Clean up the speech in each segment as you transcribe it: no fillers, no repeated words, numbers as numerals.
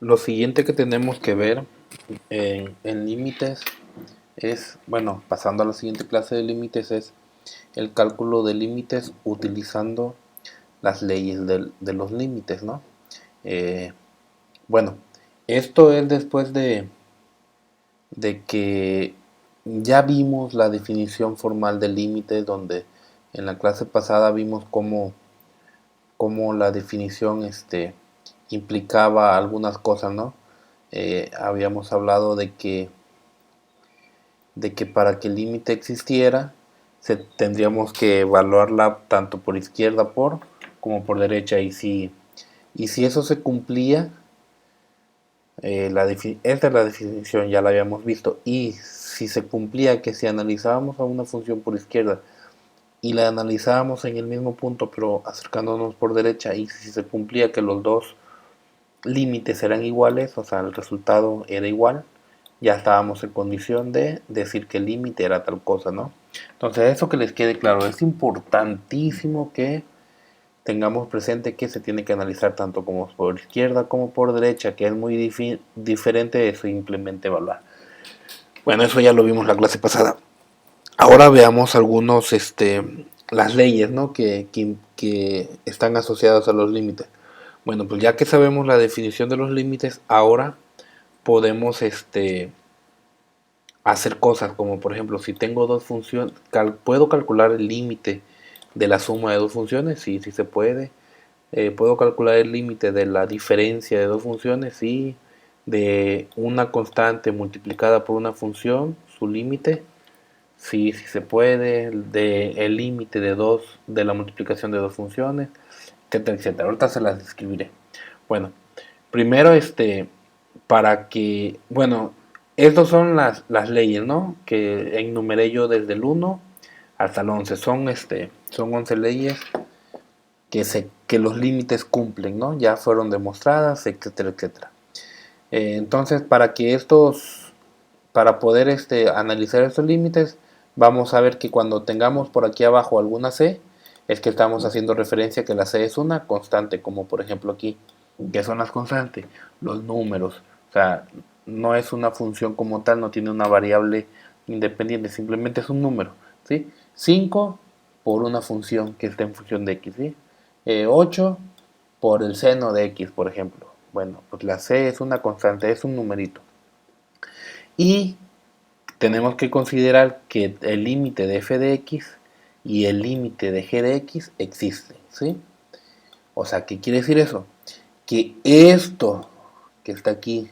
Lo siguiente que tenemos que ver en límites es, bueno, pasando a la siguiente clase de límites es el cálculo de límites utilizando las leyes de los límites, ¿no? Eh, bueno, esto es después de que ya vimos la definición formal de límites, donde en la clase pasada vimos cómo la definición implicaba algunas cosas, ¿no? Habíamos hablado de que para que el límite existiera, tendríamos que evaluarla tanto por izquierda como por derecha. Y si eso se cumplía, esta es la definición, ya la habíamos visto. Y si se cumplía que si analizábamos a una función por izquierda y la analizábamos en el mismo punto, pero acercándonos por derecha, y si se cumplía que los dos límites eran iguales, o sea, el resultado era igual, ya estábamos en condición de decir que el límite era tal cosa, ¿no? Entonces, eso que les quede claro, es importantísimo que tengamos presente que se tiene que analizar tanto como por izquierda como por derecha, que es muy diferente de simplemente evaluar. Bueno, eso ya lo vimos la clase pasada. Ahora veamos las leyes, ¿no? Que están asociadas a los límites. Bueno, pues ya que sabemos la definición de los límites, ahora podemos hacer cosas como, por ejemplo, si tengo dos funciones, ¿puedo calcular el límite de la suma de dos funciones? Sí, sí se puede. ¿Puedo calcular el límite de la diferencia de dos funciones? Sí. De una constante multiplicada por una función, su límite. Sí, sí se puede. De el límite de la multiplicación de dos funciones, etcétera, etcétera. Ahorita se las describiré. Bueno, primero, bueno, estas son las leyes, ¿no? Que enumeré yo desde el 1 hasta el 11. Son 11 leyes que los límites cumplen, ¿no? Ya fueron demostradas, etcétera, etcétera. Entonces, para poder analizar estos límites, vamos a ver que cuando tengamos por aquí abajo alguna c, es que estamos haciendo referencia a que la c es una constante, como por ejemplo aquí. ¿Qué son las constantes? Los números. O sea, no es una función como tal, no tiene una variable independiente, simplemente es un número, ¿sí? 5 por una función que está en función de x, ¿sí? 8 por el seno de x, por ejemplo. Bueno, pues la c es una constante, es un numerito. Y tenemos que considerar que el límite de f de x y el límite de g de x existen, ¿sí? O sea, ¿qué quiere decir eso? Que esto que está aquí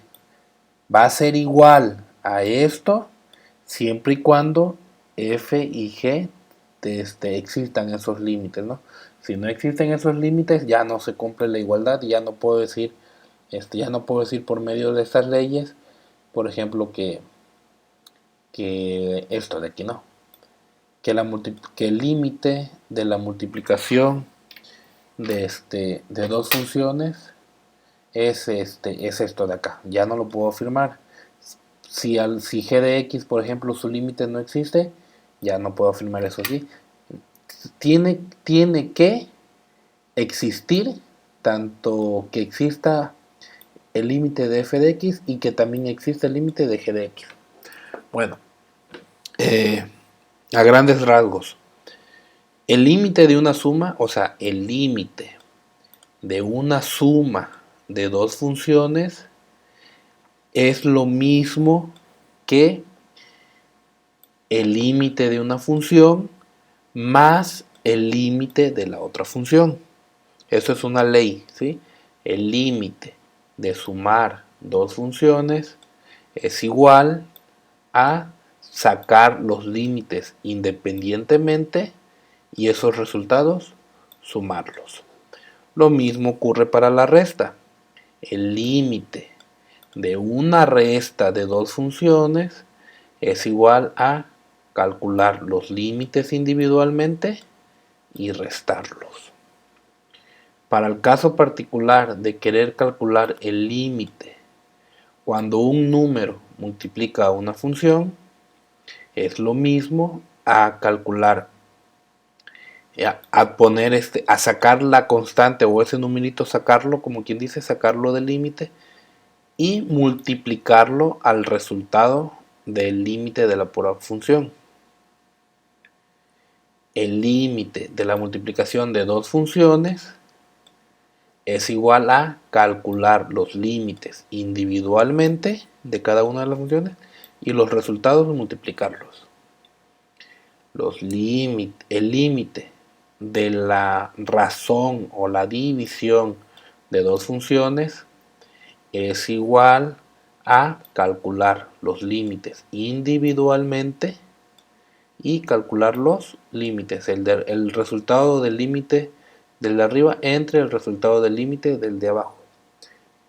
va a ser igual a esto siempre y cuando f y g existan esos límites, ¿no? Si no existen esos límites, ya no se cumple la igualdad y ya no puedo decir por medio de estas leyes, por ejemplo, que esto de aquí no, que el límite de la multiplicación de dos funciones es esto de acá. Ya no lo puedo afirmar. Si g de x, por ejemplo, su límite no existe, ya no puedo afirmar eso así. Tiene que existir tanto que exista el límite de f de x y que también exista el límite de g de x. Bueno, eh, a grandes rasgos, el límite de una suma, o sea, el límite de una suma de dos funciones es lo mismo que el límite de una función más el límite de la otra función. Eso es una ley, ¿sí? El límite de sumar dos funciones es igual a sacar los límites independientemente y esos resultados sumarlos. Lo mismo ocurre para la resta. El límite de una resta de dos funciones es igual a calcular los límites individualmente y restarlos. Para el caso particular de querer calcular el límite cuando un número multiplica a una función, es lo mismo a calcular, a sacar la constante o ese numerito, sacarlo, como quien dice, sacarlo del límite, y multiplicarlo al resultado del límite de la pura función. El límite de la multiplicación de dos funciones es igual a calcular los límites individualmente de cada una de las funciones y los resultados multiplicarlos. El límite de la razón o la división de dos funciones es igual a calcular los límites individualmente y calcular los límites, el resultado del límite del de arriba entre el resultado del límite del de abajo.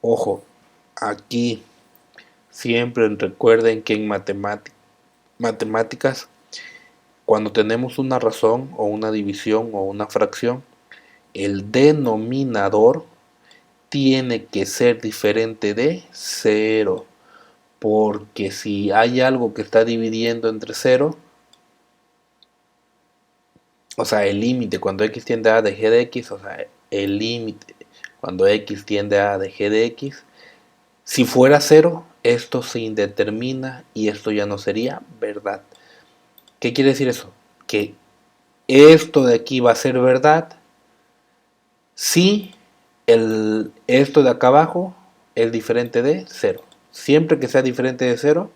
Ojo, aquí siempre recuerden que en matemáticas, cuando tenemos una razón o una división o una fracción, el denominador tiene que ser diferente de 0, porque si hay algo que está dividiendo entre 0, o sea, el límite cuando x tiende a de g de x, o sea, el límite cuando x tiende a de g de x, si fuera 0, esto se indetermina y esto ya no sería verdad. ¿Qué quiere decir eso? Que esto de aquí va a ser verdad si esto de acá abajo es diferente de 0. Siempre que sea diferente de 0,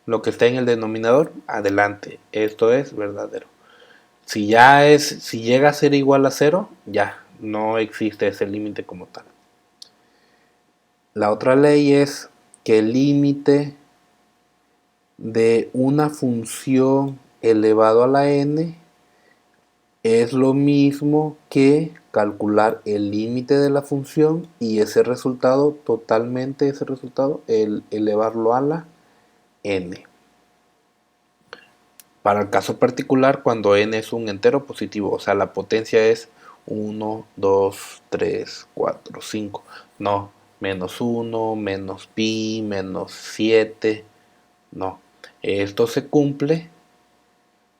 lo que está en el denominador, adelante, esto es verdadero. Si llega a ser igual a 0, ya no existe ese límite como tal. La otra ley es que el límite de una función elevado a la n es lo mismo que calcular el límite de la función y ese resultado, elevarlo a la n. Para el caso particular, cuando n es un entero positivo, o sea, la potencia es 1, 2, 3, 4, 5. No, menos 1, menos pi, menos 7. No, esto se cumple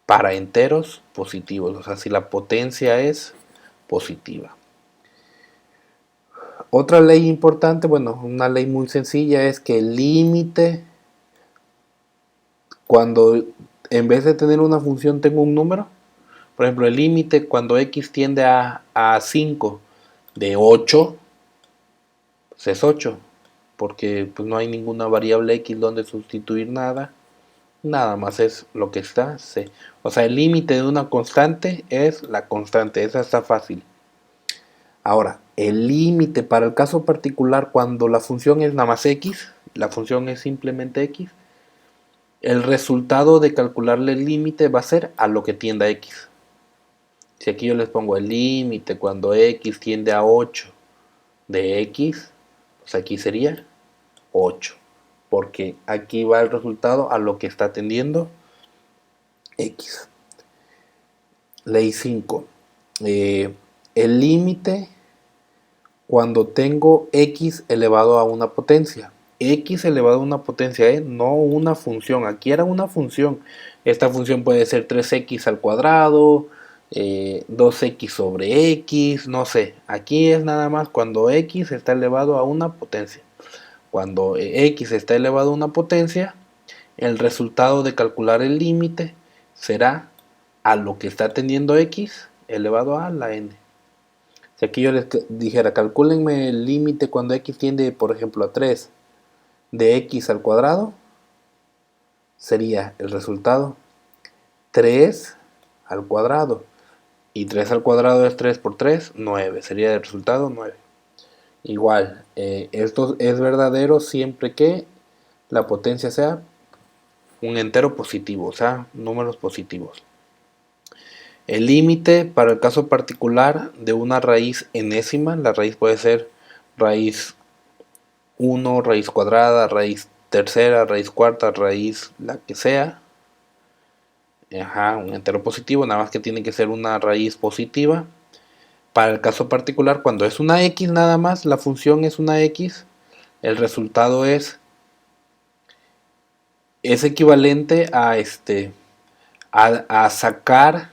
para enteros positivos, o sea, si la potencia es positiva. Otra ley importante, bueno, una ley muy sencilla es que el límite, cuando en vez de tener una función tengo un número, por ejemplo, el límite cuando x tiende a 5 de 8, pues es 8, porque pues, no hay ninguna variable x donde sustituir nada más es lo que está, c. O sea, el límite de una constante es la constante, esa está fácil. Ahora, el límite para el caso particular cuando la función es nada más x, la función es simplemente x, el resultado de calcularle el límite va a ser a lo que tienda x. Si aquí yo les pongo el límite cuando x tiende a 8 de x, pues aquí sería 8, porque aquí va el resultado a lo que está tendiendo x. Ley 5. El límite cuando tengo x elevado a una potencia. X elevado a una potencia, no una función. Aquí era una función. Esta función puede ser 3x al cuadrado, 2x sobre x, no sé. Aquí es nada más cuando x está elevado a una potencia. Cuando x está elevado a una potencia, el resultado de calcular el límite será a lo que está tendiendo x elevado a la n. Si aquí yo les dijera, calcúlenme el límite cuando x tiende, por ejemplo, a 3 de x al cuadrado, sería el resultado 3 al cuadrado. Y 3 al cuadrado es 3 por 3, 9. Sería el resultado 9. Igual, esto es verdadero siempre que la potencia sea un entero positivo, o sea, números positivos. El límite para el caso particular de una raíz enésima, la raíz puede ser raíz 1, raíz cuadrada, raíz tercera, raíz cuarta, raíz la que sea. Un entero positivo, nada más que tiene que ser una raíz positiva. Para el caso particular, cuando es una x nada más, la función es una x, el resultado es equivalente a sacar,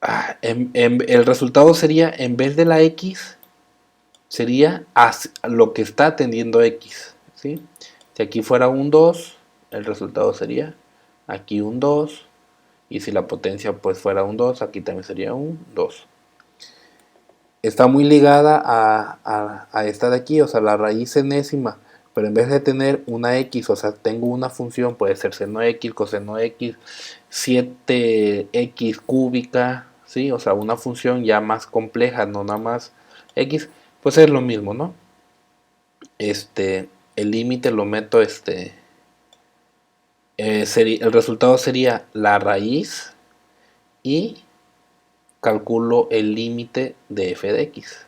el resultado sería en vez de la x, sería lo que está tendiendo x, ¿sí? Si aquí fuera un 2, el resultado sería aquí un 2, y si la potencia pues fuera un 2, aquí también sería un 2. Está muy ligada a esta de aquí, o sea, la raíz enésima, pero en vez de tener una x, o sea, tengo una función, puede ser seno x, coseno x, 7x cúbica, ¿sí? O sea, una función ya más compleja, no nada más x, pues es lo mismo, ¿no? El límite lo meto, el resultado sería la raíz y calculo el límite de f de x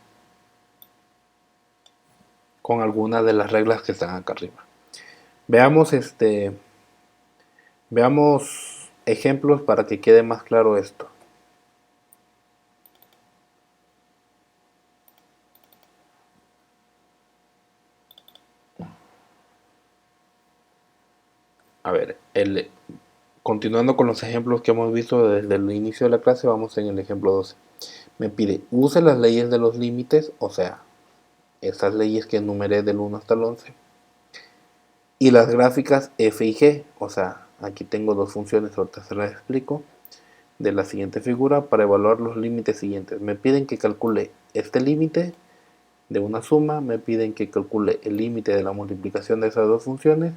con algunas de las reglas que están acá arriba. Veamos veamos ejemplos para que quede más claro esto. A ver, continuando con los ejemplos que hemos visto desde el inicio de la clase, vamos en el ejemplo 12. Me pide, use las leyes de los límites, o sea, estas leyes que enumeré del 1 hasta el 11. Y las gráficas f y g, o sea, aquí tengo dos funciones, ahorita se las explico, de la siguiente figura para evaluar los límites siguientes. Me piden que calcule este límite de una suma, me piden que calcule el límite de la multiplicación de esas dos funciones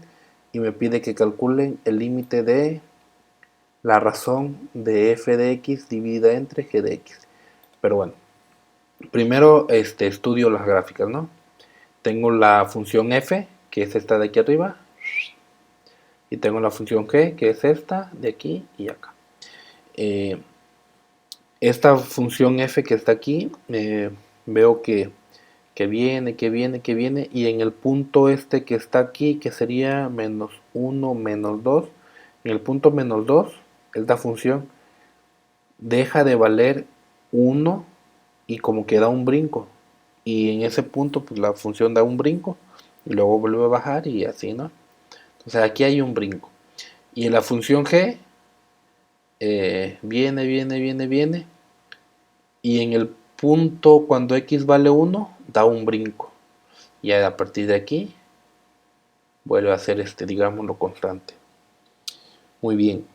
y me pide que calculen el límite de la razón de f de x dividida entre g de x. Pero bueno, primero estudio las gráficas, ¿no? Tengo la función f, que es esta de aquí arriba, y tengo la función g, que es esta de aquí y acá. Esta función f que está aquí, veo que viene, que viene, y en el punto este que está aquí, que sería menos 1, menos 2, en el punto menos 2, esta función deja de valer 1 y como que da un brinco, y en ese punto pues la función da un brinco, y luego vuelve a bajar y así, ¿no? Entonces aquí hay un brinco. Y en la función g, viene, y en el punto cuando x vale 1, da un brinco. Y a partir de aquí vuelve a ser digámoslo, constante. Muy bien.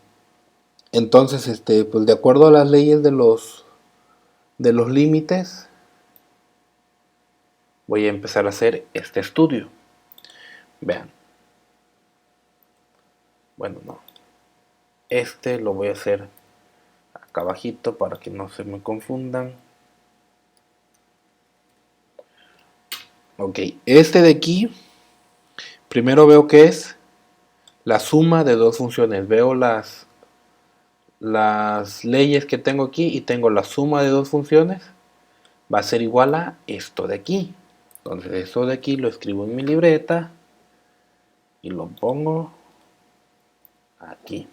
Entonces, pues de acuerdo a las leyes de los límites, voy a empezar a hacer este estudio. Vean. Bueno, no. Lo voy a hacer acá abajito para que no se me confundan. Ok, de aquí, primero veo que es la suma de dos funciones. Veo las leyes que tengo aquí y tengo la suma de dos funciones. Va a ser igual a esto de aquí. Entonces esto de aquí lo escribo en mi libreta y lo pongo aquí.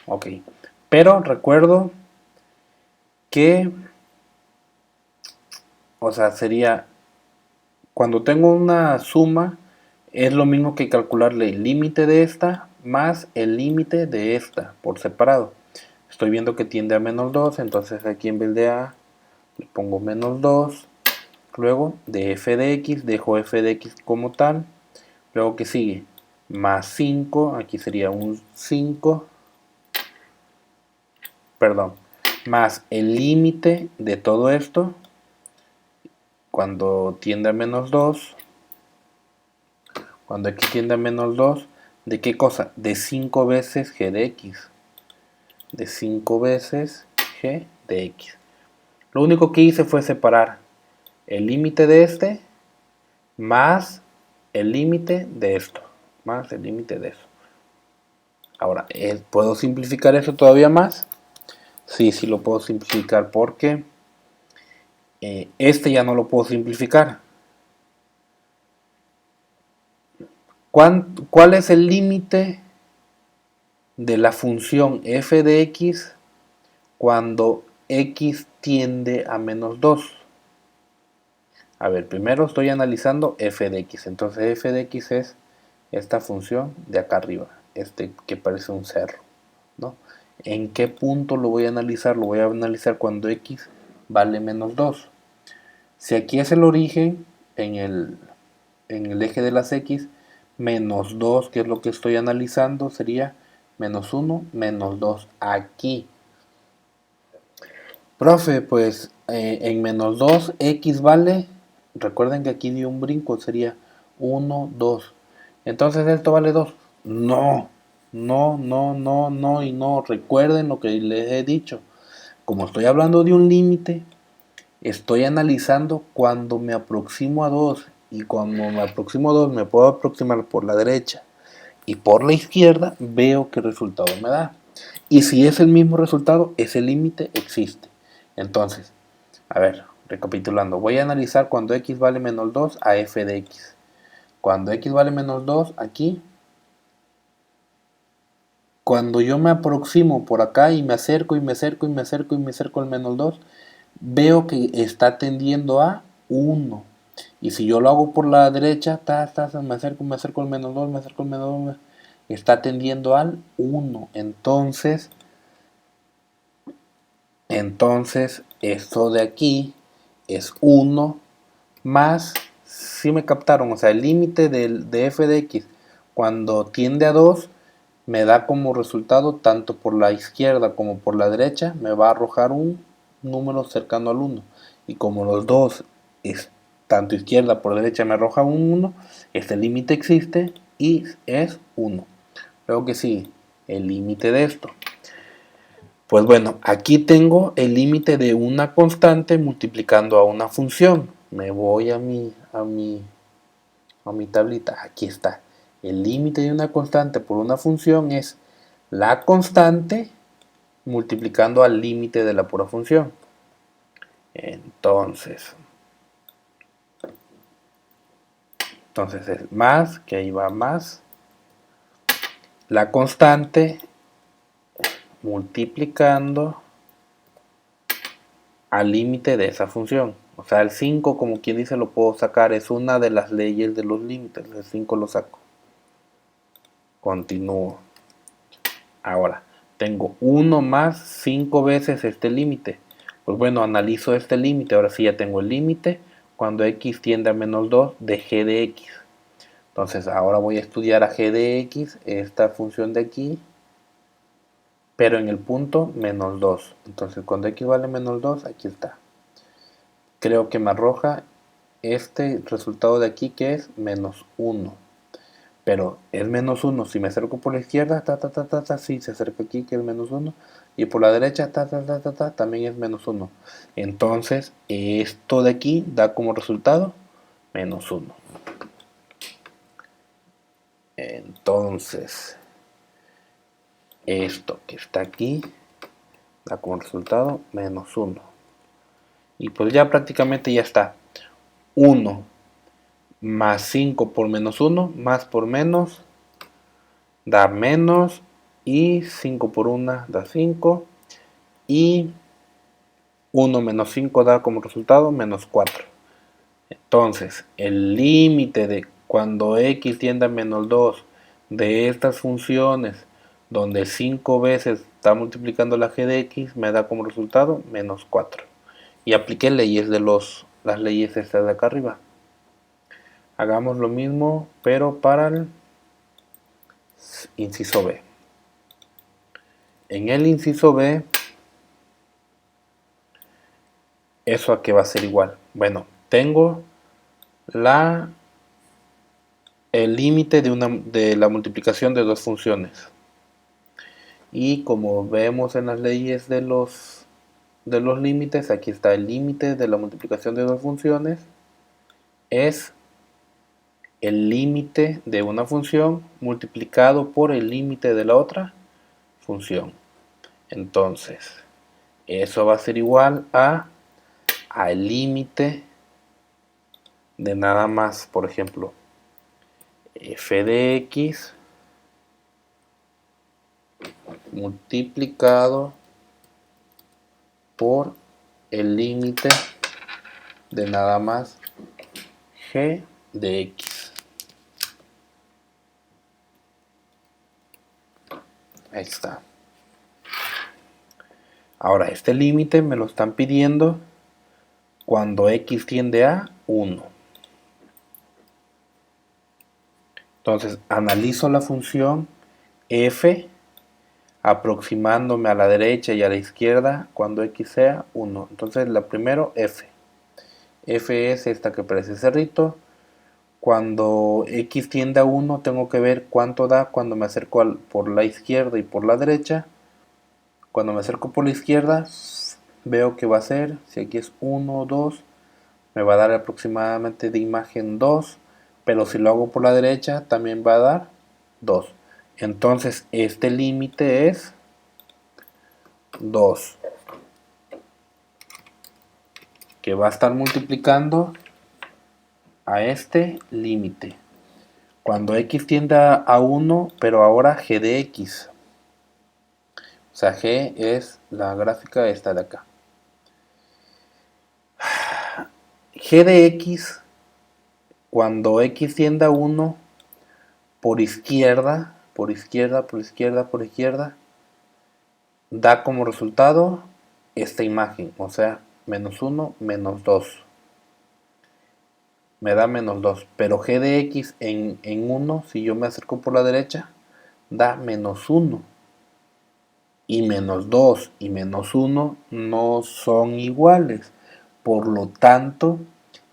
Ok, pero recuerdo que, o sea, sería, cuando tengo una suma, es lo mismo que calcularle el límite de esta más el límite de esta por separado. Estoy viendo que tiende a menos 2, entonces aquí en vez de a le pongo menos 2. Luego de f de x, dejo f de x como tal. Luego que sigue, más 5, aquí sería un 5, perdón, más el límite de todo esto, cuando tiende a menos 2, cuando x tiende a menos 2, ¿de qué cosa? De 5 veces g de x, de 5 veces g de x. Lo único que hice fue separar el límite de más el límite de esto, más el límite de eso. Ahora, ¿puedo simplificar eso todavía más? Sí, sí lo puedo simplificar porque ya no lo puedo simplificar. ¿Cuál es el límite de la función f de x cuando x tiende a menos 2? A ver, primero estoy analizando f de x. Entonces f de x es esta función de acá arriba, este que parece un cerro, ¿no? ¿En qué punto lo voy a analizar? Lo voy a analizar cuando x vale menos 2. Si aquí es el origen, en el eje de las x, menos 2, que es lo que estoy analizando, sería menos 1, menos 2 aquí. Profe, pues en menos 2 x vale, recuerden que aquí dio un brinco, sería 1, 2. Entonces esto vale 2. No, no, no, no, no y no. Recuerden lo que les he dicho. Como estoy hablando de un límite, estoy analizando cuando me aproximo a 2. Y cuando me aproximo a 2 me puedo aproximar por la derecha y por la izquierda, veo qué resultado me da. Y si es el mismo resultado, ese límite existe. Entonces, a ver, recapitulando, voy a analizar cuando x vale menos 2 a f de x. Cuando x vale menos 2 aquí, cuando yo me aproximo por acá y me acerco y me acerco y me acerco y me acerco al menos 2, veo que está tendiendo a 1. Y si yo lo hago por la derecha, me acerco al menos 2, me acerco al menos 2, está tendiendo al 1. Entonces esto de aquí es 1 más, si me captaron, o sea, el límite de f de x cuando tiende a 2 me da como resultado, tanto por la izquierda como por la derecha, me va a arrojar un número cercano al 1. Y como los dos, tanto izquierda por derecha me arroja un 1, este límite existe y es 1. Luego que sí, el límite de esto. Pues bueno, aquí tengo el límite de una constante multiplicando a una función. Me voy a mi tablita. Aquí está. El límite de una constante por una función es la constante multiplicando al límite de la pura función. Entonces es más, que ahí va más, la constante multiplicando al límite de esa función. O sea, el 5, como quien dice, lo puedo sacar. Es una de las leyes de los límites. El 5 lo saco. Continúo. Ahora, tengo 1 más 5 veces este límite. Pues bueno, analizo este límite. Ahora sí ya tengo el límite cuando x tiende a menos 2 de g de x. Entonces, ahora voy a estudiar a g de x, esta función de aquí, pero en el punto menos 2. Entonces, cuando x vale menos 2, aquí está. Creo que me arroja este resultado de aquí, que es menos 1. Pero es menos 1. Si me acerco por la izquierda, sí, se acerca aquí, que es menos 1. Y por la derecha, también es menos 1. Entonces, esto de aquí da como resultado menos 1. Entonces, esto que está aquí da como resultado menos 1. Y pues ya prácticamente ya está. 1 más 5 por menos 1, más por menos, da menos, y 5 por 1 da 5, y 1 menos 5 da como resultado menos 4. Entonces, el límite de cuando x tiende a menos 2 de estas funciones, donde 5 veces está multiplicando la g de x, me da como resultado menos 4. Y apliqué leyes de las leyes estas de acá arriba. Hagamos lo mismo, pero para el inciso B. En el inciso B, ¿eso a qué va a ser igual? Bueno, tengo el límite de la multiplicación de dos funciones. Y como vemos en las leyes de los límites, aquí está el límite de la multiplicación de dos funciones. Es el límite de una función multiplicado por el límite de la otra función. Entonces, eso va a ser igual al límite de nada más, por ejemplo, f de x multiplicado por el límite de nada más g de x. Ahí está. Ahora, este límite me lo están pidiendo cuando x tiende a 1. Entonces, analizo la función f aproximándome a la derecha y a la izquierda cuando x sea 1. Entonces, la primero, f. F es esta que parece cerrito. Cuando x tiende a 1, tengo que ver cuánto da cuando me acerco por la izquierda y por la derecha. Cuando me acerco por la izquierda, veo que va a ser, si aquí es 1 o 2, me va a dar aproximadamente de imagen 2, pero si lo hago por la derecha, también va a dar 2. Entonces, este límite es 2, que va a estar multiplicando a este límite. Cuando x tiende a 1, pero ahora g de x. O sea, g es la gráfica esta de acá. G de x, cuando x tiende a 1, por izquierda, por izquierda, por izquierda, por izquierda, da como resultado esta imagen, o sea, menos 1, menos 2. Me da menos 2, pero g de x en 1, si yo me acerco por la derecha, da menos 1. Y menos 2 y menos 1 no son iguales. Por lo tanto,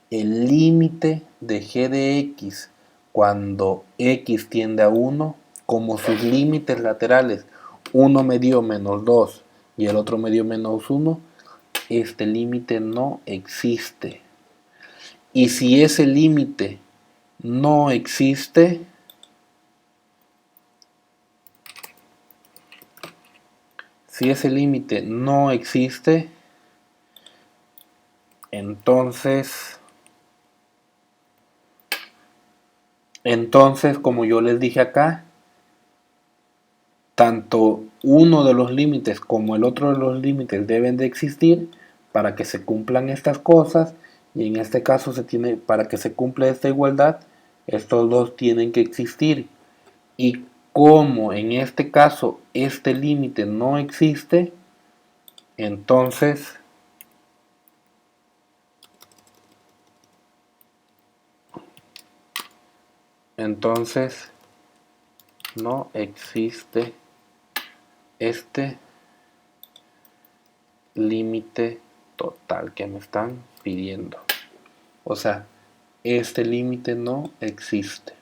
el límite de g de x cuando x tiende a 1, como sus límites laterales, uno me dio menos 2 y el otro me dio menos 1, este límite no existe. Y si ese límite no existe, entonces como yo les dije acá, tanto uno de los límites como el otro de los límites deben de existir para que se cumplan estas cosas, y en este caso para que se cumpla esta igualdad, estos dos tienen que existir. Y como en este caso este límite no existe, entonces no existe este límite total que me están pidiendo. O sea, este límite no existe.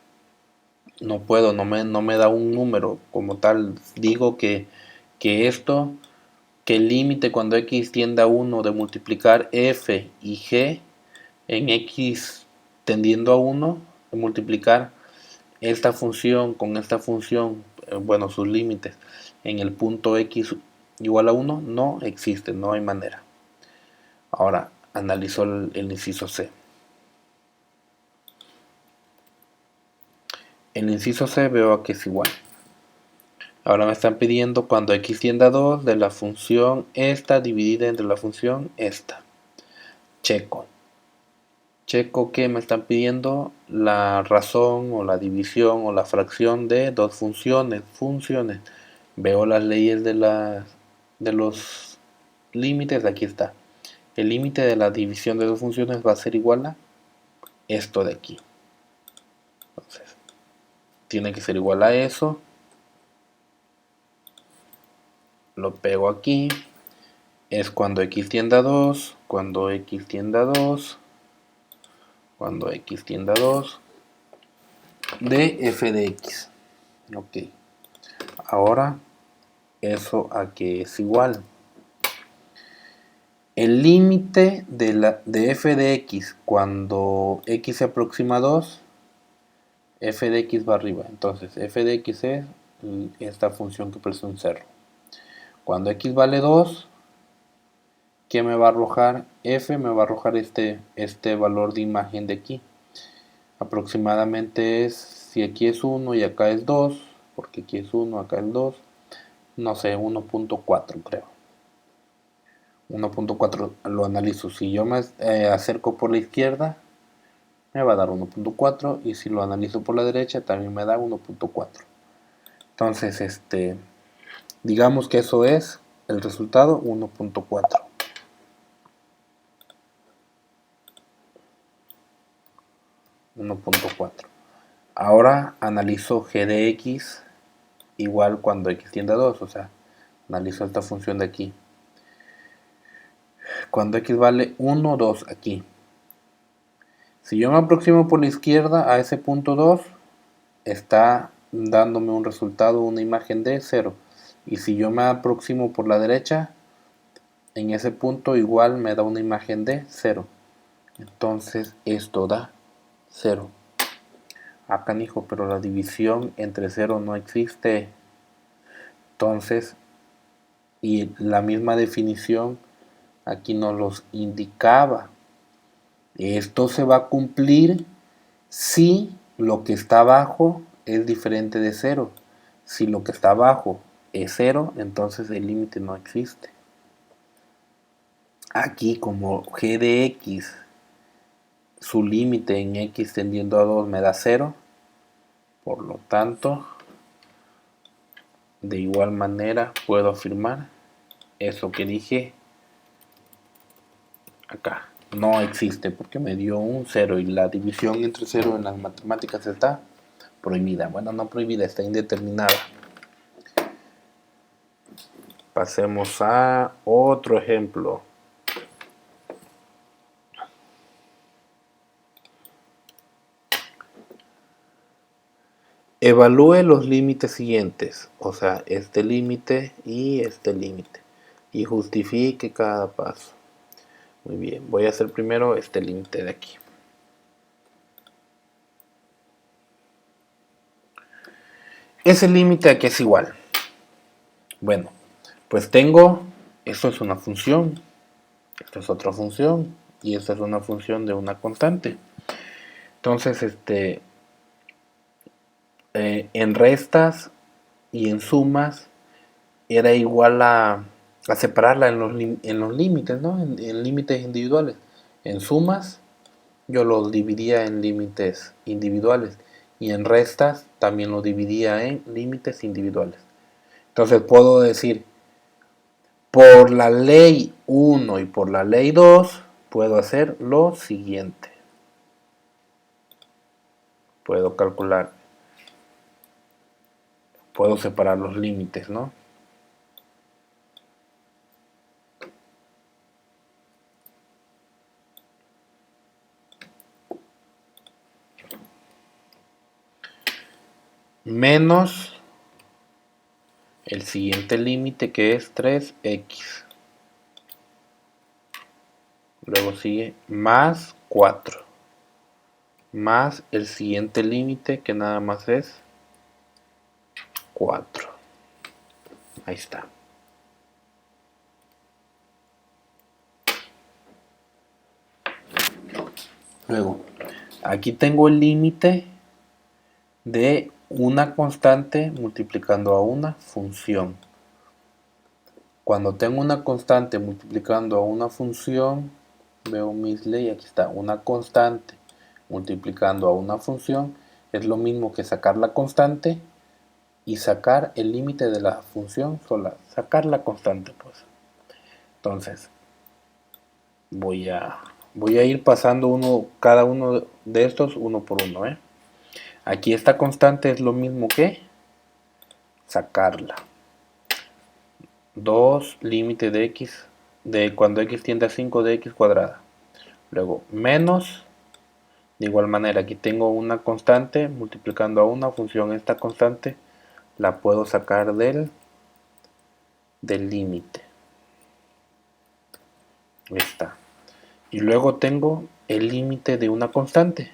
No puedo, no me da un número como tal. Digo que el límite cuando x tiende a 1 de multiplicar f y g en x tendiendo a 1, de multiplicar esta función con esta función, bueno, sus límites, en el punto x igual a 1, no existe, no hay manera. Ahora, analizo el inciso C. El inciso C veo que es igual. Ahora me están pidiendo cuando x tiende a 2 de la función esta dividida entre la función esta. Checo. Checo que me están pidiendo la razón o la división o la fracción de dos funciones. Veo las leyes de los límites. Aquí está. El límite de la división de dos funciones va a ser igual a esto de aquí. Entonces, tiene que ser igual a eso. Lo pego aquí. Es cuando x tiende a 2, cuando x tiende a 2, cuando x tiende a 2 de f de x. Ok. Ahora, eso a que es igual. El límite de f de x cuando x se aproxima a 2, f de x va arriba. Entonces, f de x es esta función que parece un cerro. Cuando x vale 2, ¿qué me va a arrojar? F me va a arrojar este valor de imagen de aquí. Aproximadamente es, si aquí es 1 y acá es 2, porque aquí es 1, acá es 2, no sé, 1.4 creo. 1.4 lo analizo. Si yo me acerco por la izquierda, me va a dar 1.4, y si lo analizo por la derecha también me da 1.4. Entonces, digamos que eso es el resultado 1.4. Ahora analizo g de x igual cuando x tiende a 2, o sea, analizo esta función de aquí. Cuando x vale 1, 2 aquí. Si yo me aproximo por la izquierda a ese punto 2, está dándome un resultado, una imagen de 0. Y si yo me aproximo por la derecha, en ese punto igual me da una imagen de 0. Entonces esto da 0. Ah, canijo, pero la división entre 0 no existe. Entonces, y la misma definición aquí nos los indicaba. Esto se va a cumplir si lo que está abajo es diferente de 0. Si lo que está abajo es 0, entonces el límite no existe. Aquí, como g de x, su límite en x tendiendo a 2 me da 0, por lo tanto, de igual manera puedo afirmar eso que dije acá. No existe porque me dio un 0 y la división entre 0 en las matemáticas está prohibida. Bueno, no prohibida, está indeterminada. Pasemos a otro ejemplo. Evalúe los límites siguientes, o sea, este límite, y justifique cada paso. Muy bien, voy a hacer primero este límite de aquí. Ese límite aquí es igual. Bueno, pues tengo, esto es una función, esto es otra función, y esta es una función de una constante. Entonces, en restas y en sumas era igual a separarla en los límites, ¿no? En límites individuales. En sumas yo los dividía en límites individuales, y en restas también lo dividía en límites individuales. Entonces puedo decir, por la ley 1 y por la ley 2 puedo hacer lo siguiente. Puedo calcular, puedo separar los límites, ¿no? Menos el siguiente límite, que es 3x. Luego sigue más 4. Más el siguiente límite, que nada más es 4. Ahí está. Luego, aquí tengo el límite de una constante multiplicando a una función. Cuando tengo una constante multiplicando a una función, veo mis leyes, aquí está, una constante multiplicando a una función es lo mismo que sacar la constante y sacar el límite de la función sola, sacar la constante, pues. Entonces, voy a ir pasando cada uno de estos uno por uno, ¿eh? Aquí esta constante es lo mismo que sacarla. 2 límite de x, de cuando x tiende a 5 de x cuadrada. Luego, menos, de igual manera, aquí tengo una constante multiplicando a una función. Esta constante la puedo sacar del límite. Está. Y luego tengo el límite de una constante,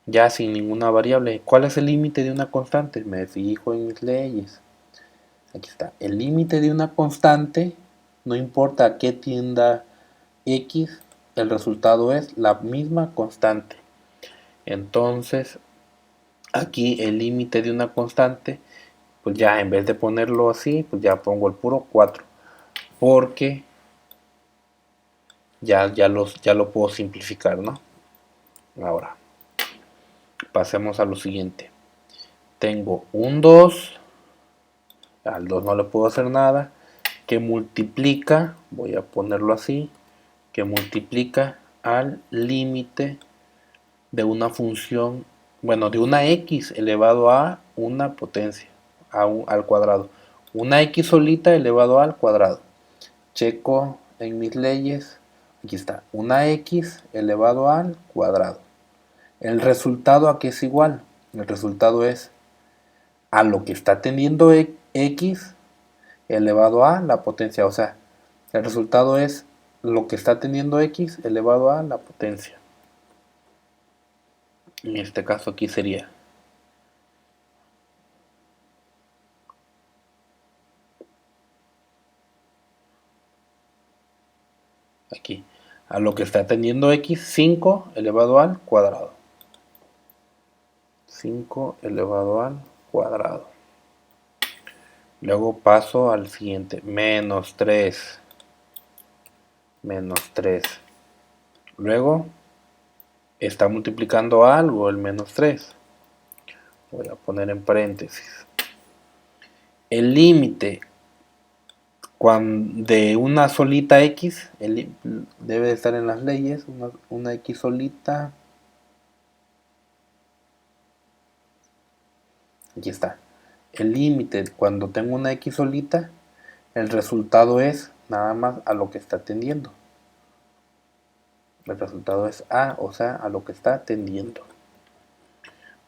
ya sin ninguna variable. ¿Cuál es el límite de una constante? Me fijo en mis leyes. Aquí está. El límite de una constante, no importa a qué tienda x, el resultado es la misma constante. Entonces, aquí el límite de una constante, pues ya en vez de ponerlo así, pues ya pongo el puro 4. Porque ya lo puedo simplificar, ¿no? Ahora, pasemos a lo siguiente. Tengo un 2, al 2 no le puedo hacer nada, que multiplica, voy a ponerlo así, que multiplica al límite de una función, bueno, de una x elevado a una potencia, al cuadrado. Una x solita elevado al cuadrado. Checo en mis leyes, aquí está, una x elevado al cuadrado. El resultado a qué es igual. El resultado es a lo que está teniendo x elevado a la potencia. O sea, el resultado es lo que está teniendo x elevado a la potencia. En este caso aquí sería aquí a lo que está teniendo x 5 elevado al cuadrado. 5 elevado al cuadrado. Luego paso al siguiente, menos 3. Menos 3. Luego está multiplicando algo el menos 3. Voy a poner en paréntesis. El límite de una solita x, debe de estar en las leyes, una x solita. Aquí está. El límite cuando tengo una x solita, el resultado es nada más a lo que está tendiendo. El resultado es a, o sea, a lo que está tendiendo.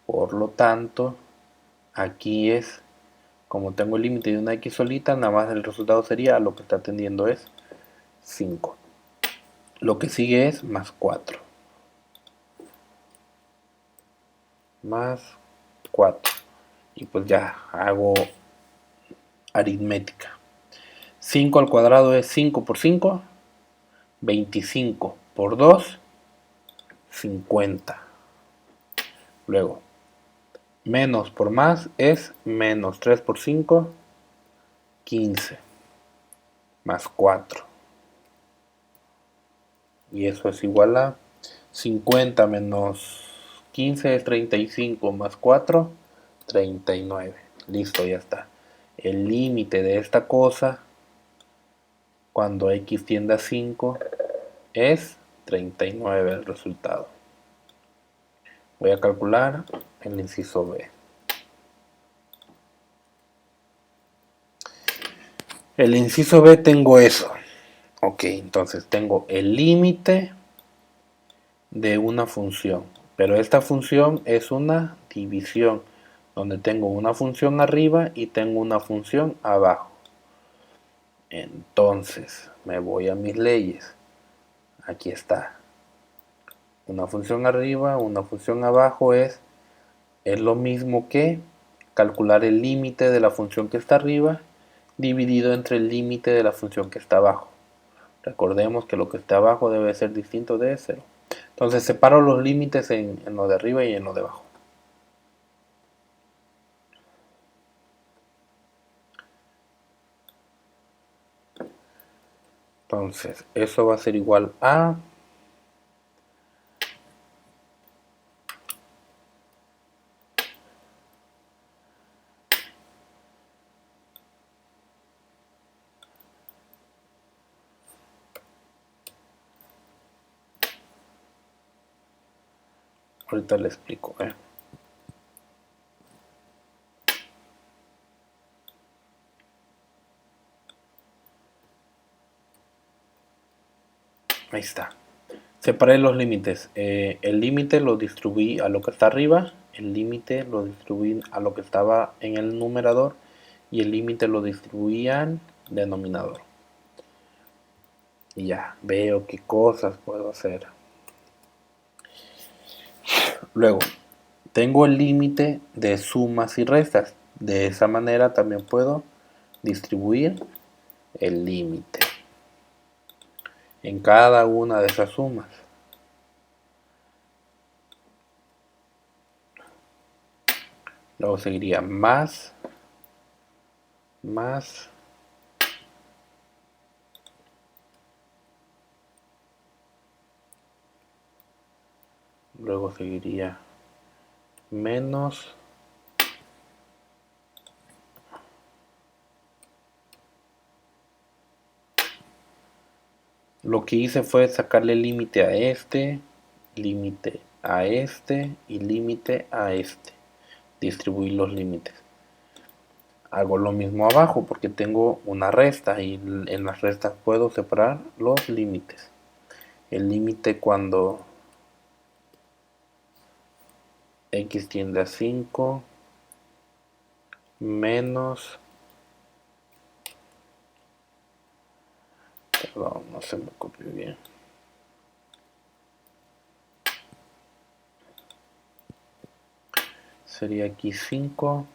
Por lo tanto, aquí es, como tengo el límite de una x solita, nada más el resultado sería a lo que está tendiendo es 5. Lo que sigue es más 4. Más 4. Y pues ya hago aritmética. 5 al cuadrado es 5 por 5. 25 por 2. 50. Luego, menos por más es menos 3 por 5. 15. Más 4. Y eso es igual a 50 menos 15 es 35 más 4, 39. Listo, ya está. El límite de esta cosa, cuando x tiende a 5, es 39 el resultado. Voy a calcular el inciso B. El inciso B tengo eso. Ok, entonces tengo el límite de una función. Pero esta función es una división, donde tengo una función arriba y tengo una función abajo. Entonces, me voy a mis leyes. Aquí está. Una función arriba, una función abajo es lo mismo que calcular el límite de la función que está arriba dividido entre el límite de la función que está abajo. Recordemos que lo que está abajo debe ser distinto de 0. Entonces separo los límites en lo de arriba y en lo de abajo. Entonces, eso va a ser igual a ahorita le explico. Ahí está. Separé los límites. El límite lo distribuí a lo que está arriba, el límite lo distribuí a lo que estaba en el numerador y el límite lo distribuí al denominador. Y ya, veo qué cosas puedo hacer. Luego, tengo el límite de sumas y restas. De esa manera también puedo distribuir el límite en cada una de esas sumas. Luego seguiría más luego seguiría menos, lo que hice fue sacarle límite a este, límite a este y límite a este, distribuir los límites. Hago lo mismo abajo porque tengo una resta y en las restas puedo separar los límites. El límite cuando x tiende a 5 menos, perdón, no se me copió bien, sería aquí 5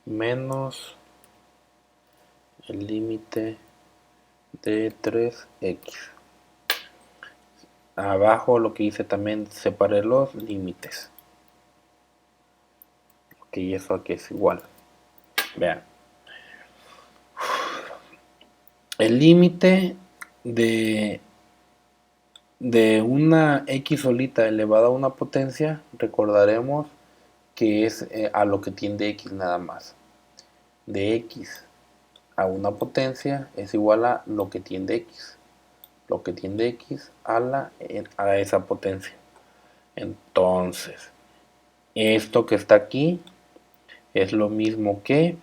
menos el límite de 3x. Abajo lo que hice también, separé los límites. Ok, eso aquí es igual. Vean. El límite de una x solita elevada a una potencia, recordaremos que es a lo que tiende x nada más. De x a una potencia es igual a lo que tiende x. Lo que tiende x a esa potencia. Entonces, esto que está aquí es lo mismo que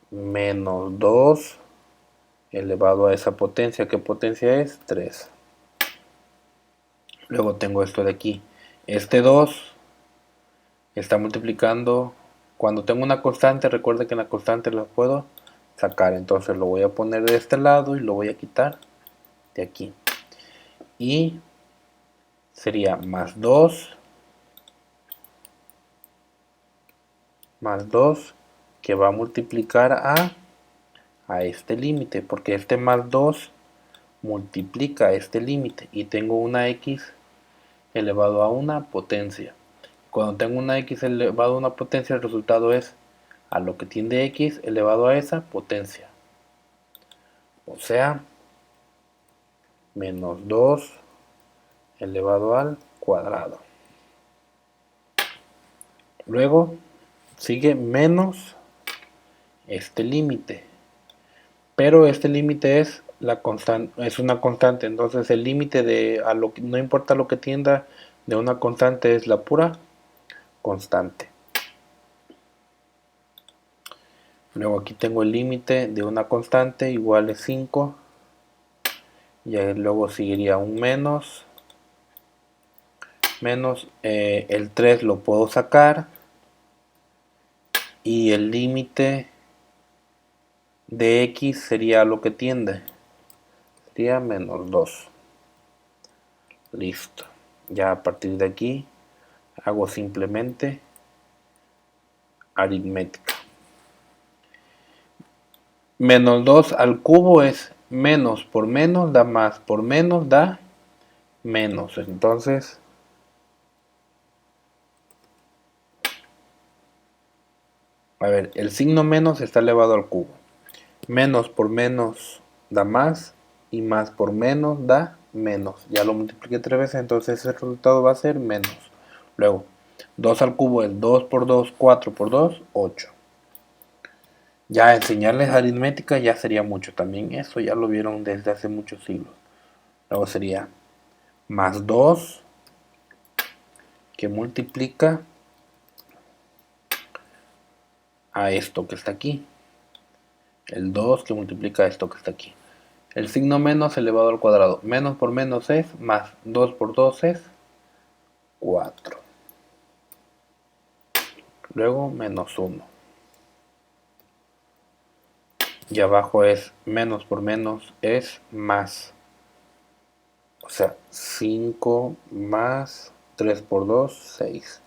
menos 2 elevado a esa potencia. ¿Qué potencia es? 3. Luego tengo esto de aquí. Este 2 está multiplicando. Cuando tengo una constante, recuerda que en la constante la puedo sacar. Entonces lo voy a poner de este lado y lo voy a quitar de aquí. Y sería más 2 que va a multiplicar a este límite, porque este más 2 multiplica este límite y tengo una x elevado a una potencia. Cuando tengo una x elevado a una potencia, el resultado es a lo que tiende x elevado a esa potencia. O sea, menos 2 elevado al cuadrado. Luego sigue menos este límite. Pero este límite es la constante, es una constante. Entonces el límite de a lo que no importa lo que tienda de una constante es la pura constante. Luego aquí tengo el límite de una constante igual es 5. Y luego seguiría un menos. El 3 lo puedo sacar. Y el límite de x sería lo que tiende. Sería menos 2. Listo. Ya a partir de aquí hago simplemente aritmética. Menos 2 al cubo es menos por menos da más, por menos da menos. Entonces, a ver, el signo menos está elevado al cubo. Menos por menos da más y más por menos da menos. Ya lo multipliqué 3 veces, entonces el resultado va a ser menos. Luego, 2 al cubo es 2 por 2, 4 por 2, 8. Ya enseñarles aritmética ya sería mucho también. Eso ya lo vieron desde hace muchos siglos. Luego sería más 2 que multiplica a esto que está aquí. El 2 que multiplica a esto que está aquí. El signo menos elevado al cuadrado. Menos por menos es más. 2 por 2 es 4. Luego menos 1. Y abajo es menos por menos es más. O sea, 5 más 3 por 2, 6.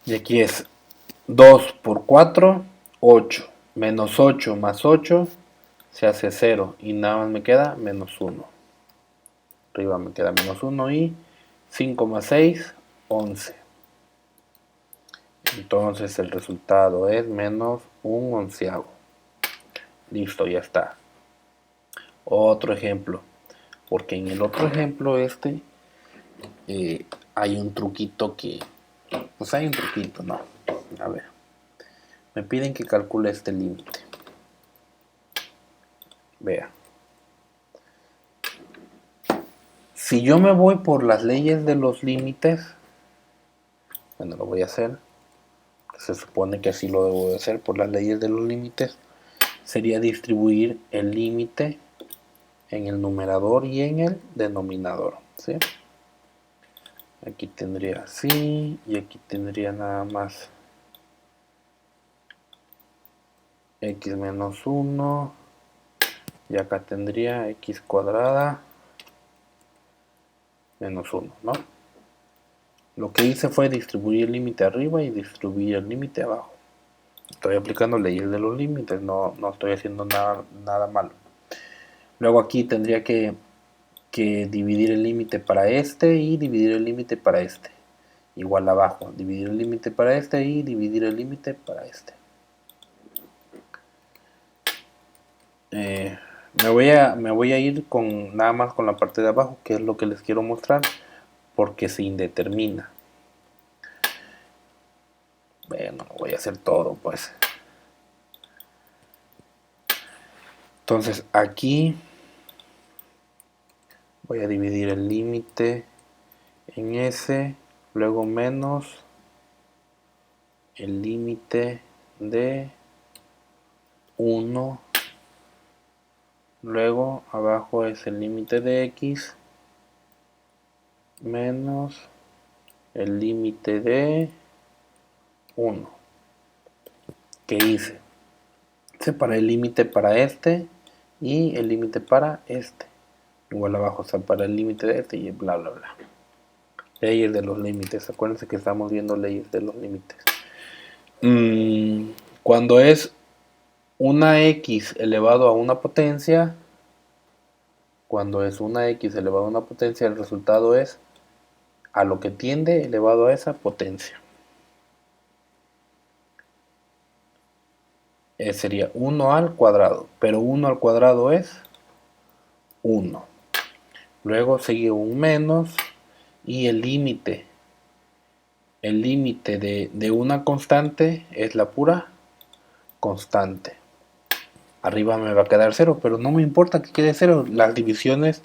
Y aquí es 2 por 4, 8. Menos 8 más 8 se hace 0. Y nada más me queda menos 1. Arriba me queda menos 1 y 5 más 6, 11. Entonces el resultado es menos un onceavo. Listo, ya está. Otro ejemplo. Porque en el otro ejemplo hay un truquito que... Pues hay un truquito, ¿no? A ver. Me piden que calcule este límite. Vea. Si yo me voy por las leyes de los límites, bueno, lo voy a hacer. Se supone que así lo debo de hacer por las leyes de los límites. Sería distribuir el límite en el numerador y en el denominador, ¿sí? Aquí tendría así y aquí tendría nada más x menos 1 y acá tendría x cuadrada menos 1, ¿no? Lo que hice fue distribuir el límite arriba y distribuir el límite abajo. Estoy aplicando leyes de los límites, no estoy haciendo nada malo. Luego aquí tendría que dividir el límite para este y dividir el límite para este. Igual abajo, dividir el límite para este y dividir el límite para este. Me voy a ir con nada más con la parte de abajo, que es lo que les quiero mostrar, porque se indetermina. Bueno, voy a hacer todo, pues. Entonces aquí voy a dividir el límite en S, luego menos el límite de 1, luego abajo es el límite de X, menos el límite de 1. ¿Qué hice? Separé el límite para este y el límite para este. Igual abajo separa el límite de este y bla bla bla. Leyes de los límites. Acuérdense que estamos viendo leyes de los límites. Cuando es una x elevado a una potencia, el resultado es a lo que tiende elevado a esa potencia. Sería 1 al cuadrado, pero 1 al cuadrado es 1. Luego sigue un menos y el límite de una constante es la pura constante. Arriba me va a quedar 0, pero no me importa que quede 0. Las divisiones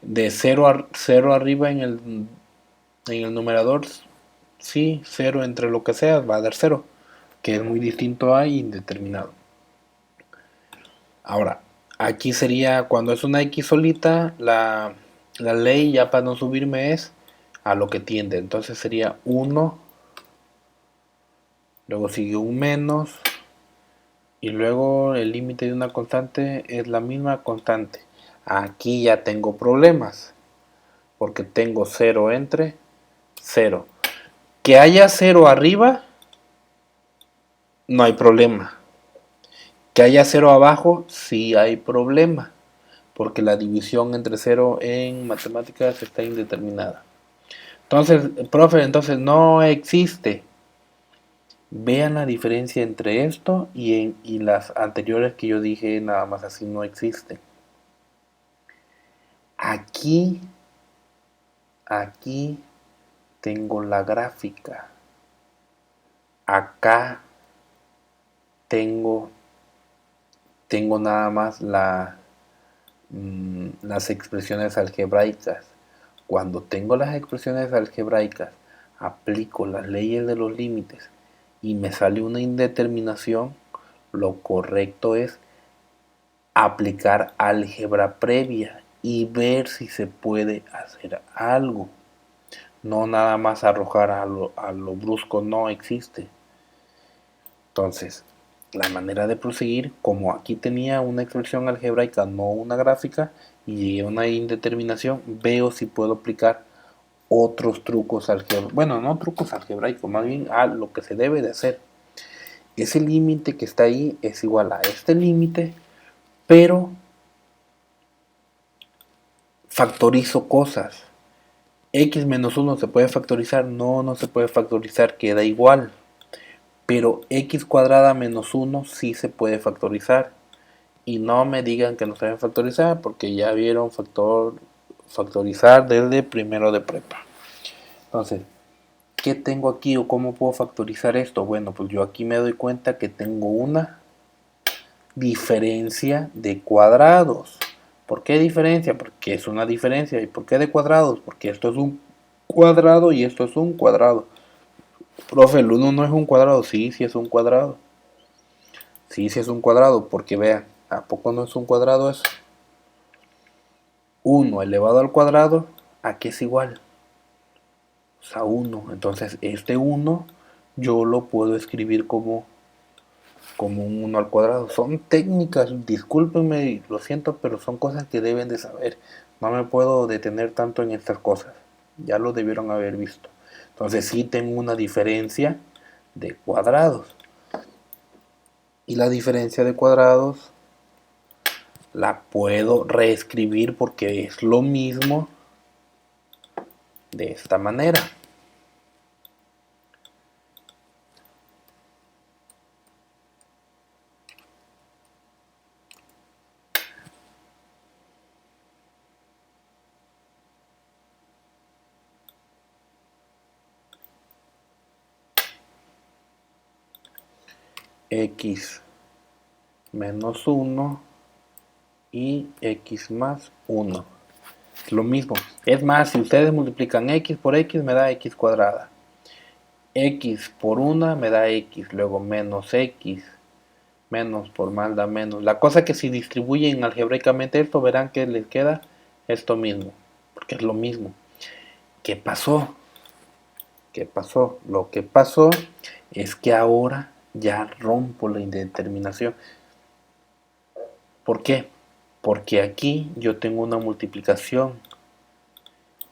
de 0 arriba en el numerador, sí, 0 entre lo que sea va a dar 0, que es muy distinto a indeterminado. Ahora, aquí sería cuando es una x solita, la ley ya para no subirme es a lo que tiende. Entonces sería 1, luego sigue un menos, y luego el límite de una constante es la misma constante. Aquí ya tengo problemas, porque tengo 0 entre 0. Que haya 0 arriba, no hay problema. Que haya 0 abajo, sí hay problema, porque la división entre 0 en matemáticas está indeterminada. Entonces, profe, entonces no existe. Vean la diferencia entre esto y las anteriores que yo dije, nada más así no existe. Aquí tengo la gráfica. Acá tengo nada más las expresiones algebraicas. Cuando tengo las expresiones algebraicas, aplico las leyes de los límites y me sale una indeterminación, lo correcto es aplicar álgebra previa y ver si se puede hacer algo. No nada más arrojar a lo brusco, no existe. Entonces, la manera de proseguir, como aquí tenía una expresión algebraica, no una gráfica, y llegué a una indeterminación, veo si puedo aplicar otros trucos algebraicos. Bueno, no trucos algebraicos, más bien a lo que se debe de hacer. Ese límite que está ahí es igual a este límite, pero factorizo cosas. X menos 1 se puede factorizar, no se puede factorizar, queda igual. pero x cuadrada menos 1 sí se puede factorizar. Y no me digan que no saben factorizar, porque ya vieron factorizar desde primero de prepa. Entonces, ¿qué tengo aquí o cómo puedo factorizar esto? Bueno, pues yo aquí me doy cuenta que tengo una diferencia de cuadrados. ¿Por qué diferencia? Porque es una diferencia. ¿Y por qué de cuadrados? Porque esto es un cuadrado y esto es un cuadrado. Profe, el 1 no es un cuadrado. Sí, sí es un cuadrado. Sí, sí es un cuadrado, porque vean, ¿a poco no es un cuadrado eso? 1 elevado al cuadrado, ¿a qué es igual? O sea, 1. Entonces, este 1 yo lo puedo escribir como un 1 al cuadrado. Son técnicas, discúlpenme, lo siento, pero son cosas que deben de saber. No me puedo detener tanto en estas cosas. Ya lo debieron haber visto. Entonces, sí tengo una diferencia de cuadrados. Y la diferencia de cuadrados la puedo reescribir porque es lo mismo de esta manera. X menos 1 y x más 1. Lo mismo. Es más, si ustedes multiplican x por x me da x cuadrada. X por 1 me da x, luego menos x, menos por más da menos. La cosa que si distribuyen algebraicamente esto, verán que les queda esto mismo, porque es lo mismo. ¿Qué pasó? ¿Qué pasó? Lo que pasó es que ahora ya rompo la indeterminación. ¿Por qué? Porque aquí yo tengo una multiplicación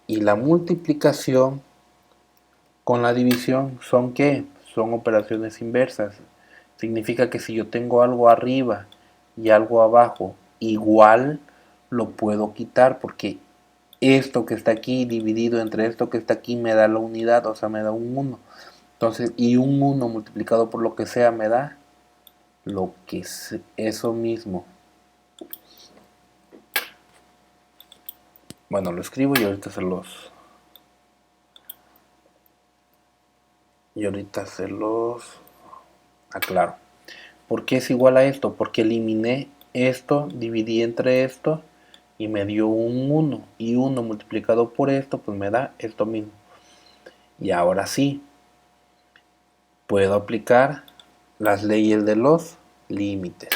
y la multiplicación con la división son ¿qué? Son operaciones inversas. Significa que si yo tengo algo arriba y algo abajo igual, lo puedo quitar porque esto que está aquí dividido entre esto que está aquí me da la unidad, o sea, me da un 1. Entonces, y un 1 multiplicado por lo que sea me da lo que es eso mismo. Bueno, lo escribo y ahorita se los aclaro. ¿Por qué es igual a esto? Porque eliminé esto, dividí entre esto y me dio un 1. Y 1 multiplicado por esto, pues me da esto mismo. Y ahora sí, puedo aplicar las leyes de los límites.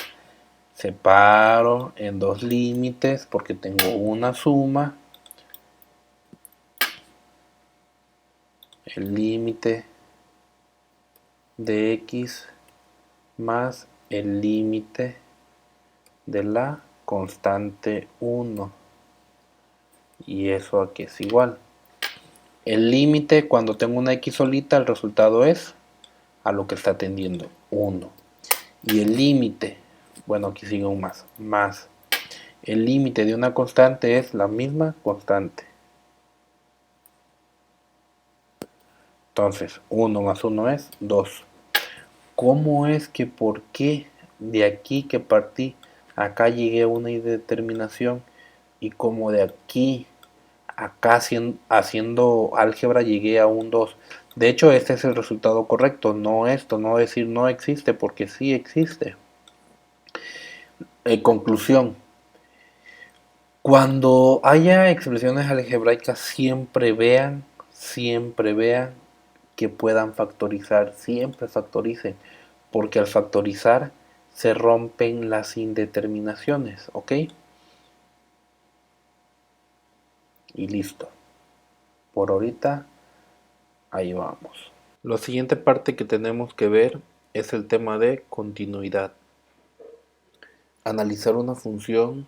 Separo en dos límites porque tengo una suma. El límite de x más el límite de la constante 1. Y eso aquí es igual. El límite cuando tengo una x solita, el resultado es a lo que está tendiendo 1. Y el límite, bueno, aquí sigue un más. El límite de una constante es la misma constante. Entonces, 1 más 1 es 2. ¿Cómo es que por qué de aquí que partí, acá llegué a una indeterminación y como de aquí acá haciendo álgebra llegué a un 2? De hecho, este es el resultado correcto, no esto, no decir no existe, porque sí existe. Conclusión. Cuando haya expresiones algebraicas, siempre vean que puedan factorizar, siempre factoricen, porque al factorizar se rompen las indeterminaciones, ¿ok? Y listo. Por ahorita, ahí vamos. La siguiente parte que tenemos que ver es el tema de continuidad. Analizar una función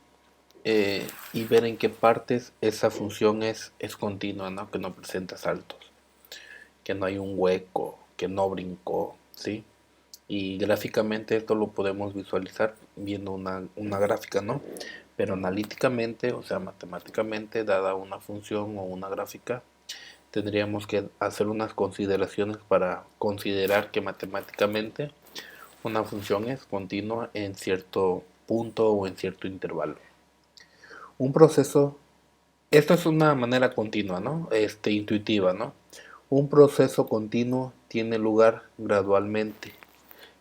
y ver en qué partes esa función es continua, ¿no? Que no presenta saltos, que no hay un hueco, que no brincó, ¿sí? Y gráficamente esto lo podemos visualizar viendo una gráfica, ¿no? Pero analíticamente, o sea, matemáticamente, dada una función o una gráfica, tendríamos que hacer unas consideraciones para considerar que matemáticamente una función es continua en cierto punto o en cierto intervalo. Un proceso, esto es una manera continua, ¿no? Intuitiva, ¿no? Un proceso continuo tiene lugar gradualmente,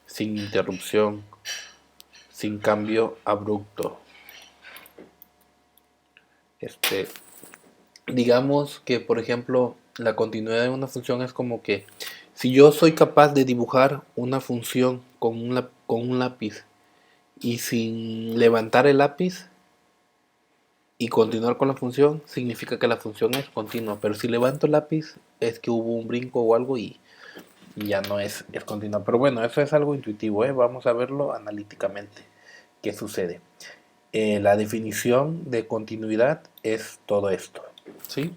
sin interrupción, sin cambio abrupto. Este, digamos que, por ejemplo, la continuidad de una función es como que si yo soy capaz de dibujar una función con un lápiz y sin levantar el lápiz y continuar con la función, significa que la función es continua. Pero si levanto el lápiz, es que hubo un brinco o algo y ya no es continua. Pero bueno, eso es algo intuitivo, ¿eh? Vamos a verlo analíticamente. ¿Qué sucede? La definición de continuidad es todo esto, ¿sí?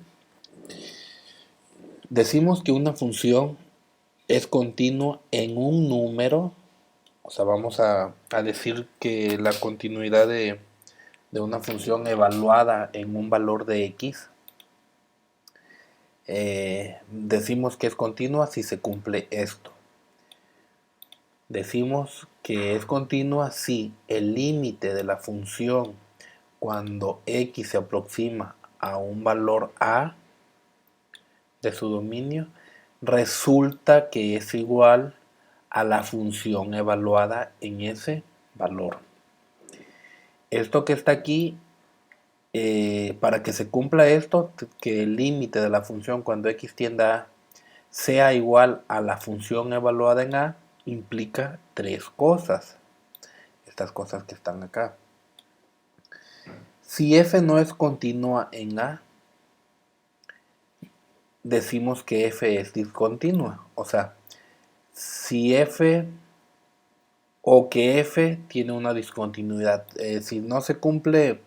Decimos que una función es continua en un número, o sea, vamos a decir que la continuidad de una función evaluada en un valor de x, decimos que es continua si se cumple esto. Decimos que es continua si el límite de la función cuando x se aproxima a un valor a de su dominio resulta que es igual a la función evaluada en ese valor. Esto que está aquí, para que se cumpla esto, que el límite de la función cuando x tiende a sea igual a la función evaluada en a, implica tres cosas. Estas cosas que están acá. Si f no es continua en a, decimos que f es discontinua. O sea, si f o que f tiene una discontinuidad. Si no se cumple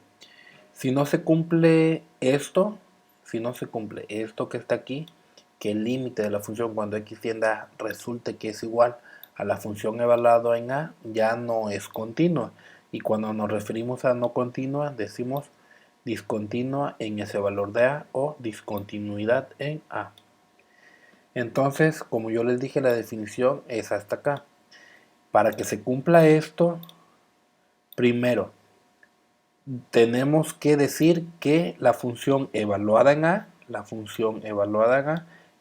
esto, si no se cumple esto que está aquí, que el límite de la función cuando x tiende a resulte que es igual a la función evaluada en a, ya no es continua. Y cuando nos referimos a no continua, decimos discontinua en ese valor de a o discontinuidad en a. Entonces, como yo les dije, la definición es hasta acá. Para que se cumpla esto, primero, tenemos que decir que la función evaluada en a,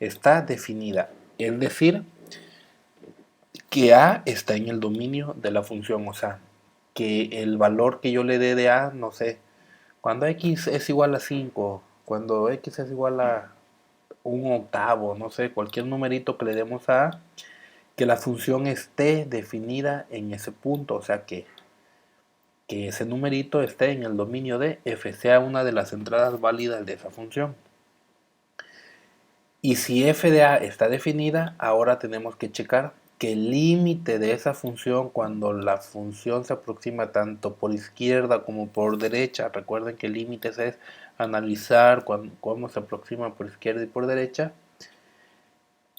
está definida. Es decir, que a está en el dominio de la función. O sea, que el valor que yo le dé de a, no sé, cuando x es igual a 5, cuando x es igual a un octavo, no sé, cualquier numerito que le demos a a, que la función esté definida en ese punto. O sea, que ese numerito esté en el dominio de f, sea una de las entradas válidas de esa función. Y si f de a está definida, ahora tenemos que checar que el límite de esa función cuando la función se aproxima tanto por izquierda como por derecha, recuerden que el límite es analizar cómo se aproxima por izquierda y por derecha,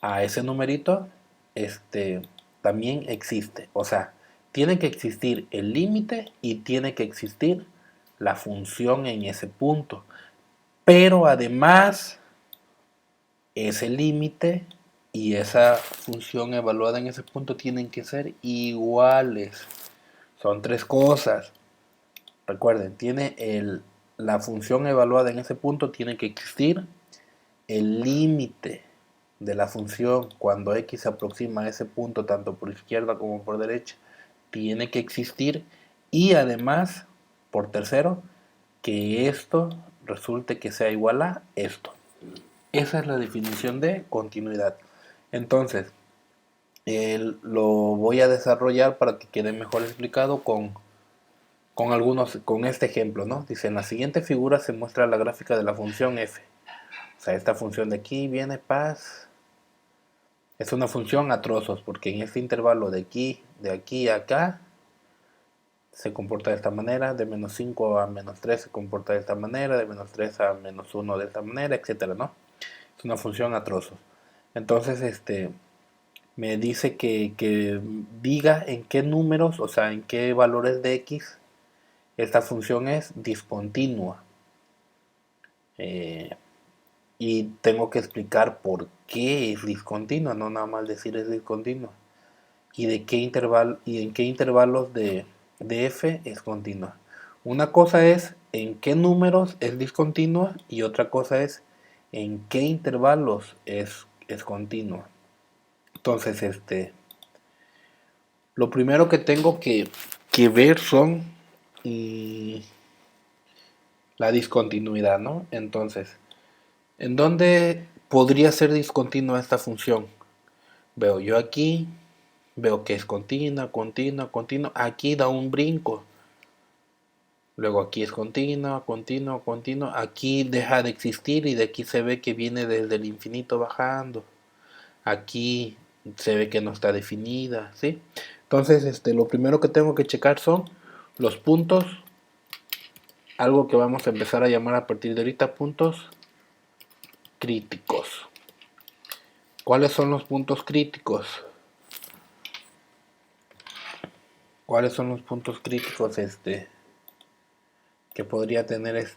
a ese numerito, también existe. O sea, tiene que existir el límite y tiene que existir la función en ese punto. Pero además, ese límite y esa función evaluada en ese punto tienen que ser iguales. Son tres cosas. Recuerden, la función evaluada en ese punto tiene que existir. El límite de la función cuando x se aproxima a ese punto tanto por izquierda como por derecha tiene que existir, y además, por tercero, que esto resulte que sea igual a esto. Esa es la definición de continuidad. Entonces, lo voy a desarrollar para que quede mejor explicado con este ejemplo, ¿no? Dice, en la siguiente figura se muestra la gráfica de la función f. O sea, esta función de aquí viene paz. Es una función a trozos, porque en este intervalo de aquí a acá, se comporta de esta manera, de menos 5 a menos 3 se comporta de esta manera, de menos 3 a menos 1 de esta manera, etcétera, ¿no? Es una función a trozos. Entonces, me dice que diga en qué números, o sea, en qué valores de x esta función es discontinua. y tengo que explicar por qué es discontinua, no nada más decir es discontinua. Y de qué intervalo y en qué intervalos de f es continua. Una cosa es en qué números es discontinua y otra cosa es en qué intervalos es continua. Entonces, lo primero que tengo que ver son y, la discontinuidad, ¿no? Entonces, ¿en dónde podría ser discontinua esta función? Veo yo aquí, veo que es continua, continua, continua. Aquí da un brinco. Luego aquí es continua, continua, continua. Aquí deja de existir y de aquí se ve que viene desde el infinito bajando. Aquí se ve que no está definida, ¿sí? Entonces, lo primero que tengo que checar son los puntos, algo que vamos a empezar a llamar a partir de ahorita puntos críticos. ¿Cuáles son los puntos críticos? ¿Cuáles son los puntos críticos que podría tener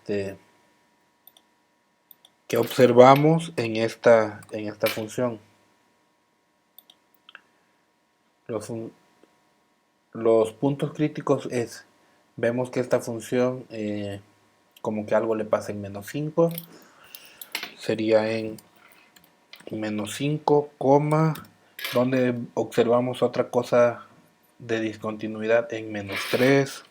que observamos en esta función? Los, los puntos críticos vemos que esta función como que algo le pasa en -5, sería en -5, donde observamos otra cosa de discontinuidad en -3.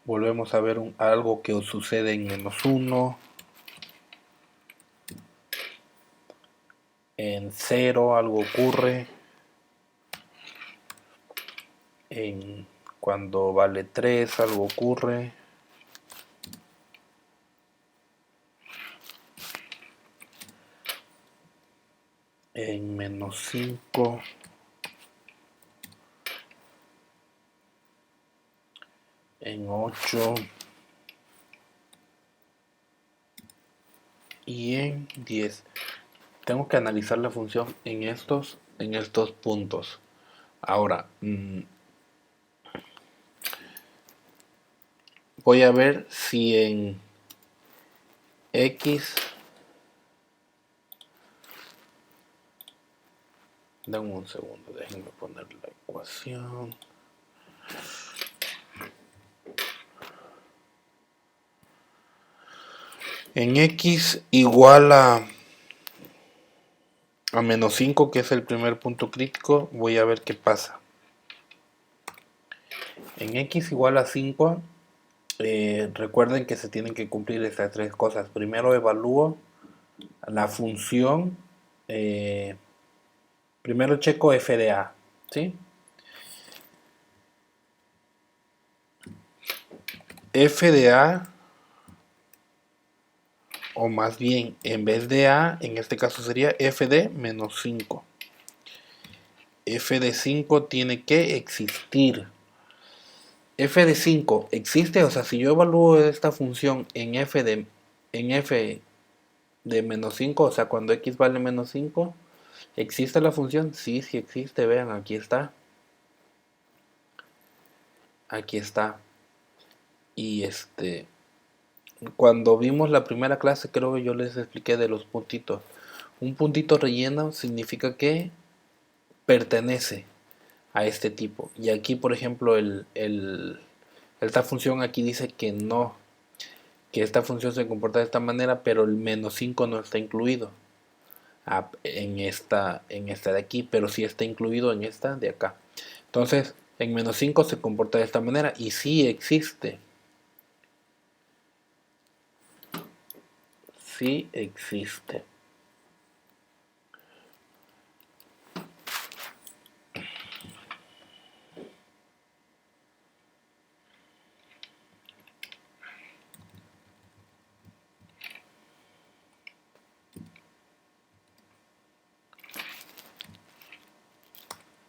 Volvemos a ver algo que sucede en -1, en 0 algo ocurre, cuando vale 3 algo ocurre, en -5, en 8 y en 10. Tengo que analizar la función en estos puntos. Ahora, voy a ver si en X, dame un segundo, déjenme poner la ecuación. En X igual a -5, que es el primer punto crítico, voy a ver qué pasa. En X igual a 5, recuerden que se tienen que cumplir estas tres cosas. Primero evalúo la función, primero checo f de a, ¿sí? F de a, o más bien en vez de a, en este caso sería f de -5. F de 5 tiene que existir. F de 5 existe, o sea, si yo evalúo esta función en f de -5, o sea, cuando x vale -5, ¿existe la función? Sí, sí existe, vean, aquí está. Aquí está. Y cuando vimos la primera clase, creo que yo les expliqué de los puntitos. Un puntito relleno significa que pertenece a este tipo. Y aquí, por ejemplo, esta función aquí dice que no, que esta función se comporta de esta manera, pero el -5 no está incluido en esta de aquí, pero sí está incluido en esta de acá. Entonces, en -5 se comporta de esta manera y sí existe. Sí existe.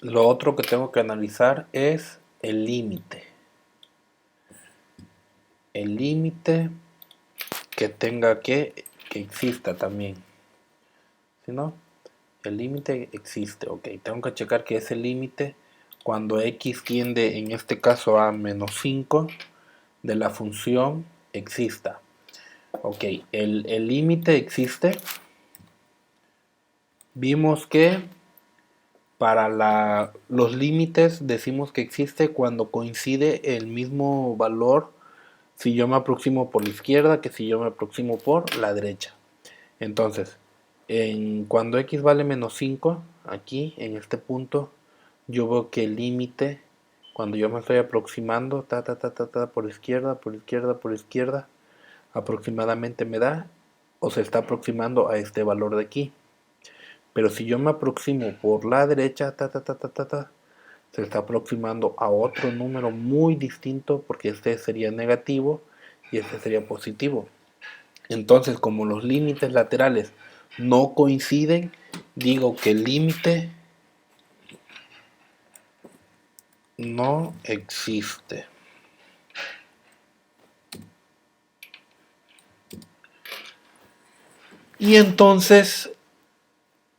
Lo otro que tengo que analizar es el límite. El límite que tenga que exista también. Si no, el límite existe. Ok, tengo que checar que ese límite, cuando x tiende en este caso a -5 de la función, exista. Ok, el límite existe. Vimos que para los límites decimos que existe cuando coincide el mismo valor si yo me aproximo por la izquierda que si yo me aproximo por la derecha. Entonces, cuando x vale menos 5, aquí en este punto, yo veo que el límite, cuando yo me estoy aproximando, por izquierda, por izquierda, por izquierda, aproximadamente me da o se está aproximando a este valor de aquí. Pero si yo me aproximo por la derecha, se está aproximando a otro número muy distinto porque este sería negativo y este sería positivo. Entonces, como los límites laterales no coinciden, digo que el límite no existe. Y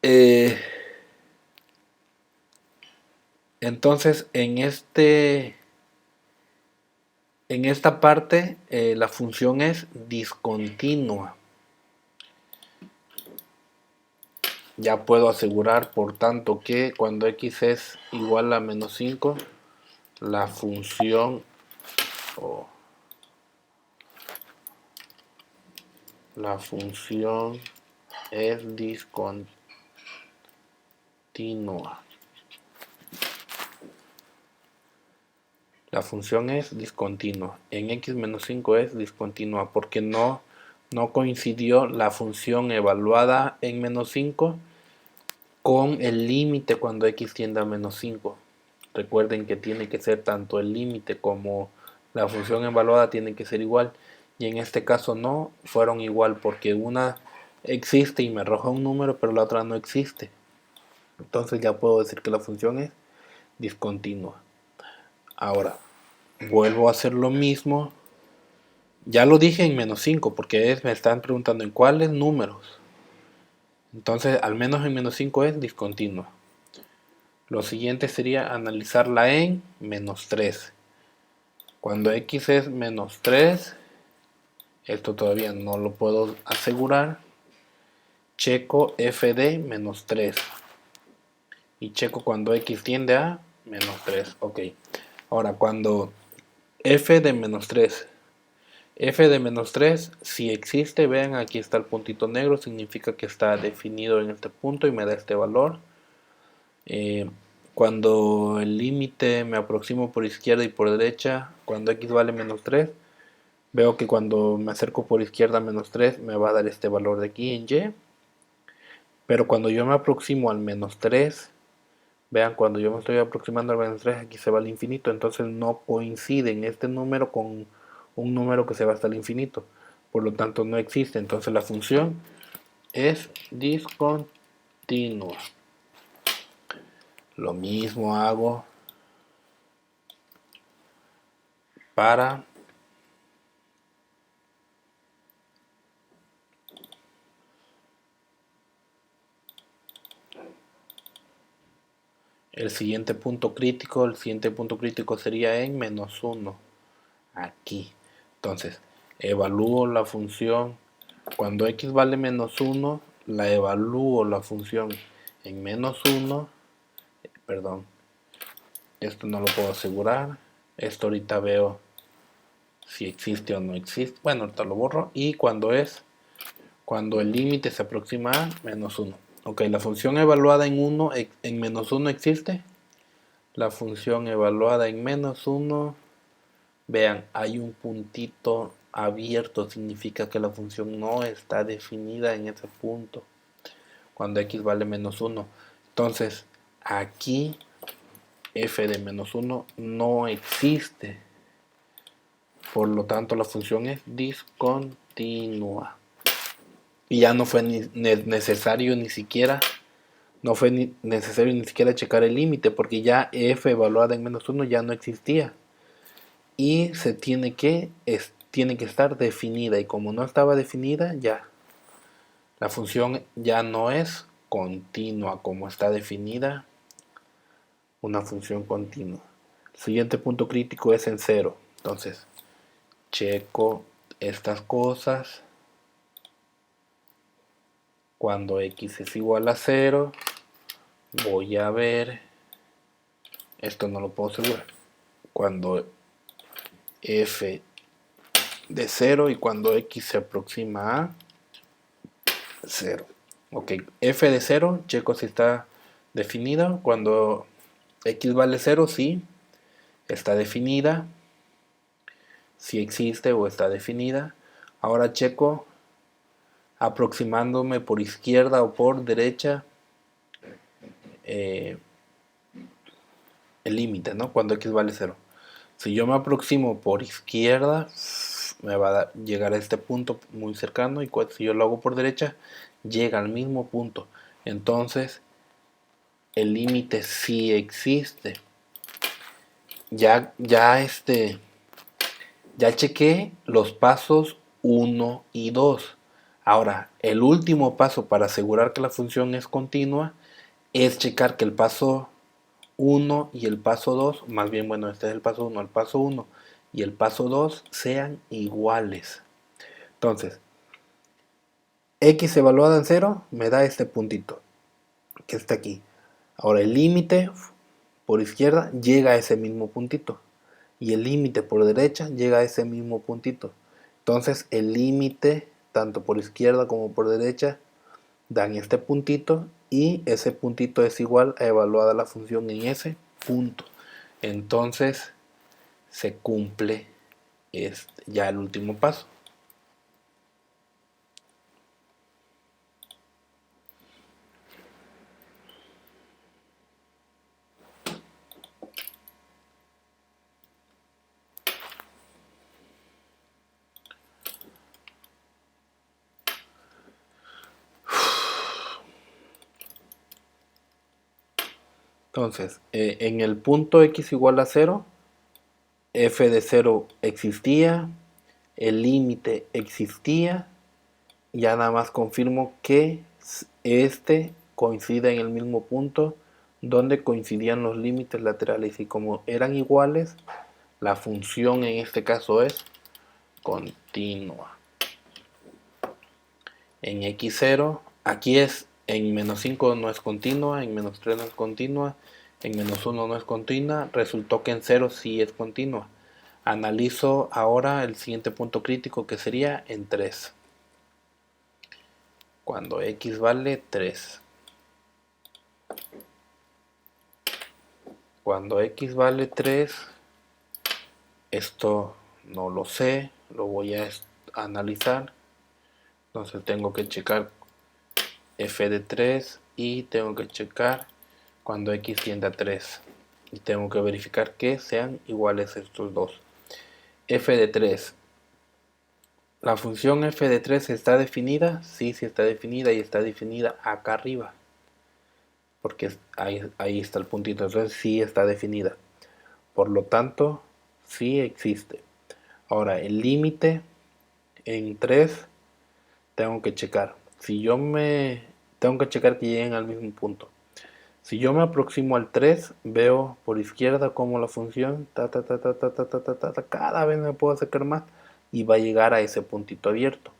eh, entonces en esta parte la función es discontinua. Ya puedo asegurar, por tanto, que cuando x es igual a menos 5, la función oh, la función es discontinua. La función es discontinua. En x menos 5 es discontinua porque no coincidió la función evaluada en menos 5 con el límite cuando x tiende a menos 5. Recuerden que tiene que ser tanto el límite como la función evaluada tienen que ser igual. Y en este caso no fueron igual porque una existe y me arroja un número, pero la otra no existe. Entonces ya puedo decir que la función es discontinua. Ahora, vuelvo a hacer lo mismo. Ya lo dije en menos 5 porque me están preguntando en cuáles números. Entonces, al menos en menos 5 es discontinua. Lo siguiente sería analizarla en menos 3. Cuando x es menos 3, esto todavía no lo puedo asegurar, checo f de menos 3. Y checo cuando x tiende a menos 3. Ok. Ahora, cuando f de menos 3 f de menos 3, si existe, vean, aquí está el puntito negro, significa que está definido en este punto y me da este valor. Cuando el límite me aproximo por izquierda y por derecha, cuando x vale menos 3, veo que cuando me acerco por izquierda a menos 3 me va a dar este valor de aquí en y. Pero cuando yo me aproximo al menos 3, vean, cuando yo me estoy aproximando al menos 3, aquí se va al infinito, entonces no coincide en este número con un número que se va hasta el infinito. Por lo tanto no existe, entonces la función es discontinua. Lo mismo hago para el siguiente punto crítico. El siguiente punto crítico sería en menos 1, aquí. Entonces, evalúo la función. Cuando x vale menos 1, la evalúo la función en menos 1. Perdón, esto no lo puedo asegurar. Esto ahorita veo si existe o no existe. Bueno, ahorita lo borro. Y cuando el límite se aproxima a menos 1. Ok, la función evaluada en menos 1 existe. La función evaluada en menos 1, vean, hay un puntito abierto, significa que la función no está definida en ese punto, cuando x vale menos 1. Entonces, aquí f de menos 1 no existe, por lo tanto la función es discontinua. Y ya no fue necesario ni siquiera checar el límite porque ya f evaluada en menos 1 ya no existía y tiene que estar definida, y como no estaba definida, ya la función ya no es continua como está definida una función continua. El siguiente punto crítico es en 0. Entonces checo estas cosas Cuando x es igual a 0, voy a ver, esto no lo puedo asegurar, cuando f de 0 y cuando x se aproxima a 0. Ok, f de 0, checo si está definida. Cuando x vale 0, sí, está definida. Si existe o está definida. Ahora checo aproximándome por izquierda o por derecha el límite, ¿no? Cuando x vale 0. Si yo me aproximo por izquierda, me va a llegar a este punto muy cercano, y si yo lo hago por derecha, llega al mismo punto. Entonces, el límite sí existe. Ya chequé los pasos 1 y 2. Ahora, el último paso para asegurar que la función es continua es checar que el paso 1 y el paso 2, más bien, bueno, este es el paso 1, el paso 1 y el paso 2 sean iguales. Entonces, x evaluada en 0 me da este puntito que está aquí. Ahora el límite por izquierda llega a ese mismo puntito y el límite por derecha llega a ese mismo puntito. Entonces el límite tanto por izquierda como por derecha dan este puntito, y ese puntito es igual a evaluada la función en ese punto. Entonces se cumple ya el último paso. Entonces, en el punto x igual a 0, f de 0 existía, el límite existía, ya nada más confirmo que este coincide en el mismo punto donde coincidían los límites laterales, y como eran iguales, la función en este caso es continua. En x0, aquí es en menos 5 no es continua, en menos 3 no es continua, en menos 1 no es continua, resultó que en 0 sí es continua. Analizo ahora el siguiente punto crítico, que sería en 3. Cuando x vale 3. Cuando x vale 3, esto no lo sé, lo voy a analizar. Entonces tengo que checar f de 3 y tengo que checar cuando x tiende a 3. Y tengo que verificar que sean iguales estos dos. F de 3. ¿La función f de 3 está definida? Sí, sí está definida, y está definida acá arriba, porque ahí está el puntito. Entonces sí está definida. Por lo tanto, sí existe. Ahora, el límite en 3 tengo que checar. Tengo que checar que lleguen al mismo punto. Si yo me aproximo al 3, veo por izquierda como la función cada vez me puedo acercar más y va a llegar a ese puntito abierto.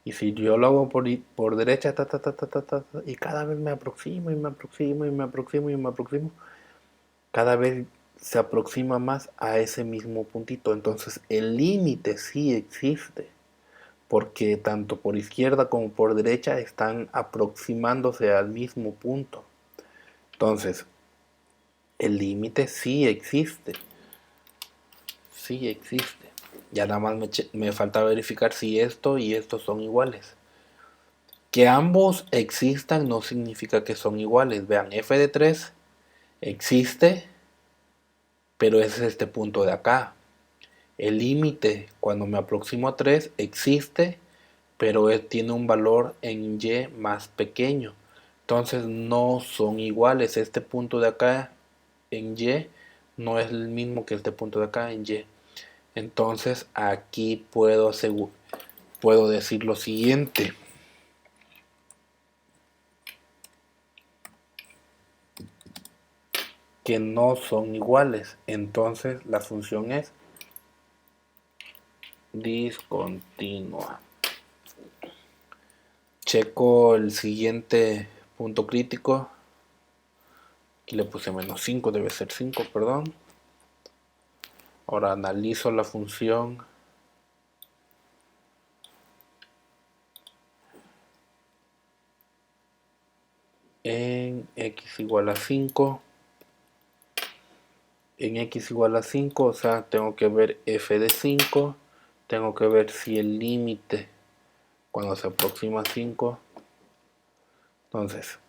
Y si yo lo hago por derecha, y cada vez me aproximo y me aproximo y me aproximo y me aproximo, cada vez se aproxima más a ese mismo puntito. Entonces el límite sí existe, porque tanto por izquierda como por derecha están aproximándose al mismo punto. Entonces, el límite sí existe. Sí existe. Ya nada más me falta verificar si esto y esto son iguales. Que ambos existan no significa que son iguales. Vean, f de 3 existe, pero es este punto de acá. El límite cuando me aproximo a 3 existe, pero tiene un valor en y más pequeño. Entonces no son iguales. Este punto de acá en y no es el mismo que este punto de acá en y. Entonces aquí puedo decir lo siguiente. Que no son iguales. Entonces la función es discontinua. Checo el siguiente punto crítico. Aquí le puse menos 5, debe ser 5, perdón. Ahora analizo la función en x igual a 5. En x igual a 5, o sea, tengo que ver f de 5. Tengo que ver si el límite cuando se aproxima a 5. Entonces,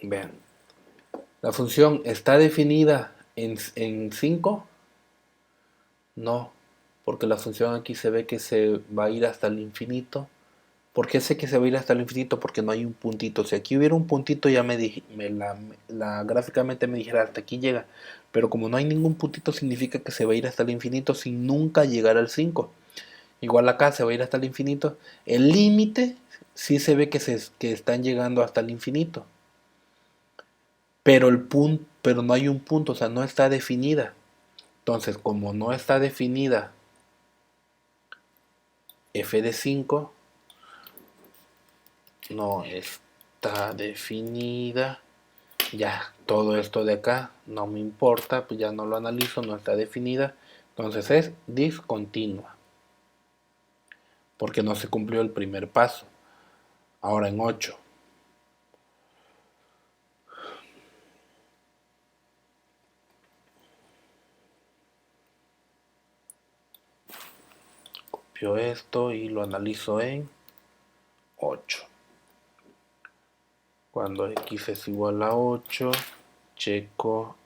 vean, la función está definida en 5. No, porque la función aquí se ve que se va a ir hasta el infinito. ¿Por qué sé que se va a ir hasta el infinito? Porque no hay un puntito. Si aquí hubiera un puntito ya gráficamente me dijera hasta aquí llega. Pero como no hay ningún puntito significa que se va a ir hasta el infinito sin nunca llegar al 5. Igual acá se va a ir hasta el infinito. El límite sí se ve que están llegando hasta el infinito. Pero no hay un punto, o sea, no está definida. Entonces, como no está definida f de 5, no está definida. Ya, todo esto de acá no me importa, pues ya no lo analizo, no está definida. Entonces es discontinua, porque no se cumplió el primer paso. Ahora en 8. Copio esto y lo analizo en 8. Cuando x es igual a 8, checo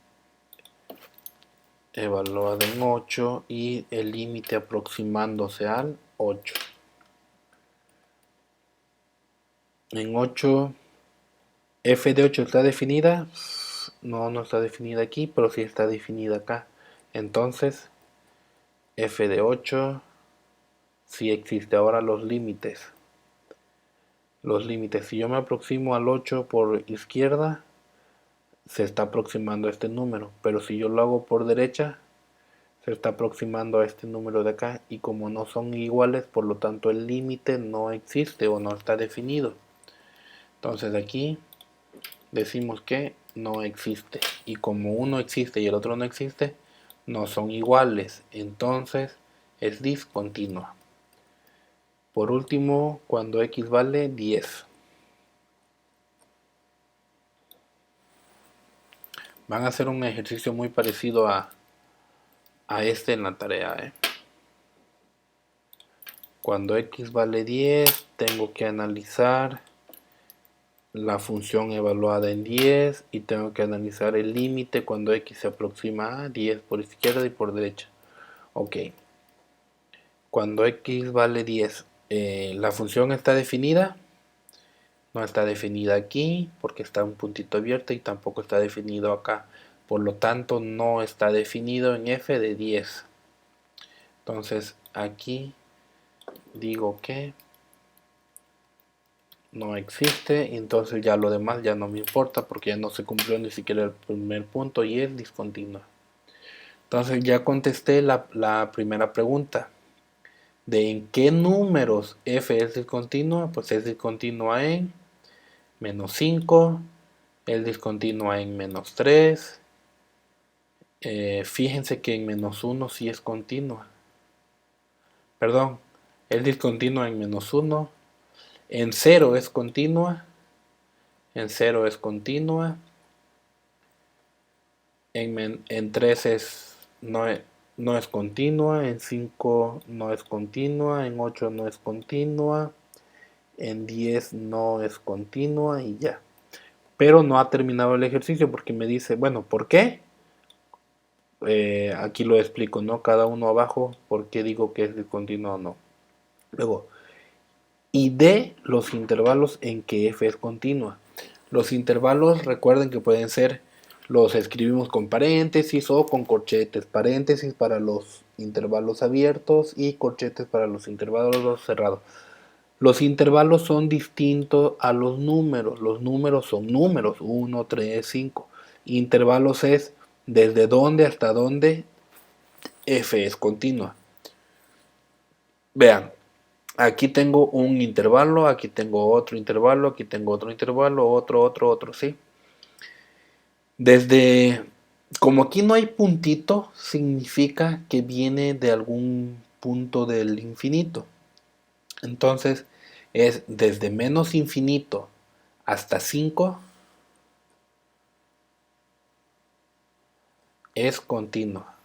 evaluado en 8 y el límite aproximándose al 8. En 8, f de 8 está definida. No, no está definida aquí, pero sí está definida acá. Entonces, f de 8 sí existe. Ahora los límites. Los límites, si yo me aproximo al 8 por izquierda, se está aproximando a este número. Pero si yo lo hago por derecha, se está aproximando a este número de acá. Y como no son iguales, por lo tanto el límite no existe o no está definido. Entonces aquí decimos que no existe. Y como uno existe y el otro no existe, no son iguales. Entonces es discontinua. Por último, cuando x vale 10. Van a hacer un ejercicio muy parecido a este en la tarea. Cuando x vale 10, tengo que analizar la función evaluada en 10 y tengo que analizar el límite cuando x se aproxima a 10 por izquierda y por derecha. Ok. Cuando x vale 10, la función está definida. No está definida aquí porque está un puntito abierto y tampoco está definido acá. Por lo tanto, no está definido en f de 10. Entonces, aquí digo que no existe y entonces ya lo demás ya no me importa porque ya no se cumplió ni siquiera el primer punto y es discontinua. Entonces ya contesté la primera pregunta. ¿De en qué números f es discontinua? Pues es discontinua en menos 5, es discontinua en menos 3. Fíjense que en menos 1 sí es continua. Perdón, es discontinua en menos 1. En 0 es continua. En 0 es continua. En 3 no es continua. En 5 no es continua. En 8 no es continua. En 10 no es continua y ya. Pero no ha terminado el ejercicio porque me dice, bueno, ¿por qué? Aquí lo explico, ¿no? Cada uno abajo, ¿por qué digo que es discontinuo o no? Luego, y de los intervalos en que f es continua. Los intervalos, recuerden que pueden ser, los escribimos con paréntesis o con corchetes. Paréntesis para los intervalos abiertos y corchetes para los intervalos cerrados. Los intervalos son distintos a los números. Los números son números, 1, 3, 5. Intervalos es desde dónde hasta dónde f es continua. Vean, Aquí tengo un intervalo, aquí tengo otro intervalo, aquí tengo otro intervalo, otro, ¿sí? Desde, como aquí no hay puntito, significa que viene de algún punto del infinito. Entonces es desde menos infinito hasta 5 es continua.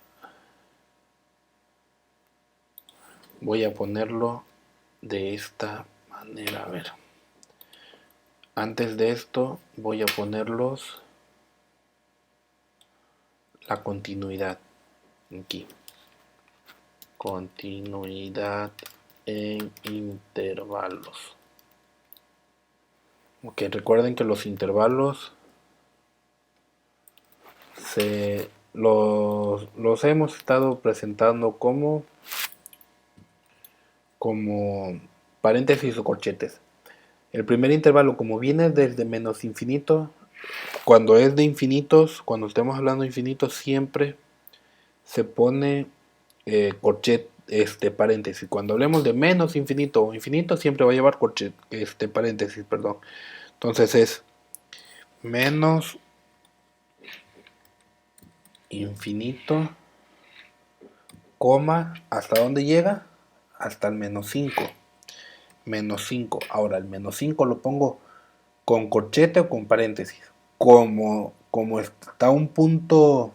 Voy a ponerlo de esta manera, a ver. Antes de esto voy a ponerlos la continuidad aquí. Continuidad en intervalos. Ok, recuerden que los intervalos los hemos estado presentando como paréntesis o corchetes. El primer intervalo, como viene desde menos infinito, cuando es de infinitos, cuando estemos hablando de infinitos, siempre se pone paréntesis. Cuando hablemos de menos infinito o infinito, siempre va a llevar paréntesis, perdón. Entonces es menos infinito, coma, ¿hasta dónde llega? Hasta el menos 5. Menos 5. Ahora, el menos 5 lo pongo con corchete o con paréntesis. Como está un punto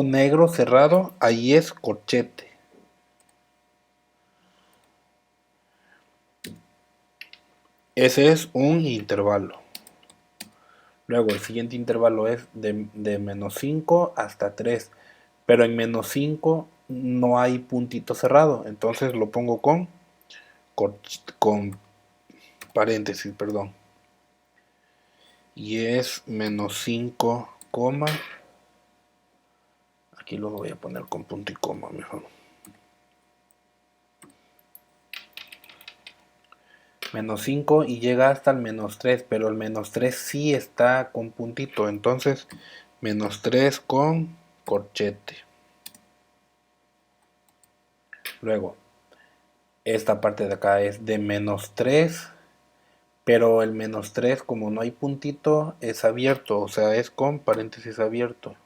negro cerrado, ahí es corchete. Ese es un intervalo. Luego el siguiente intervalo es de menos 5 hasta 3. Pero en menos 5 no hay puntito cerrado. Entonces lo pongo con paréntesis, perdón. Y es menos 5, coma. Aquí lo voy a poner con punto y coma mejor. Menos 5 y llega hasta el menos 3, pero el menos 3 sí está con puntito, entonces menos 3 con corchete. Luego, esta parte de acá es de menos 3, pero el menos 3 como no hay puntito es abierto, o sea es con paréntesis abierto.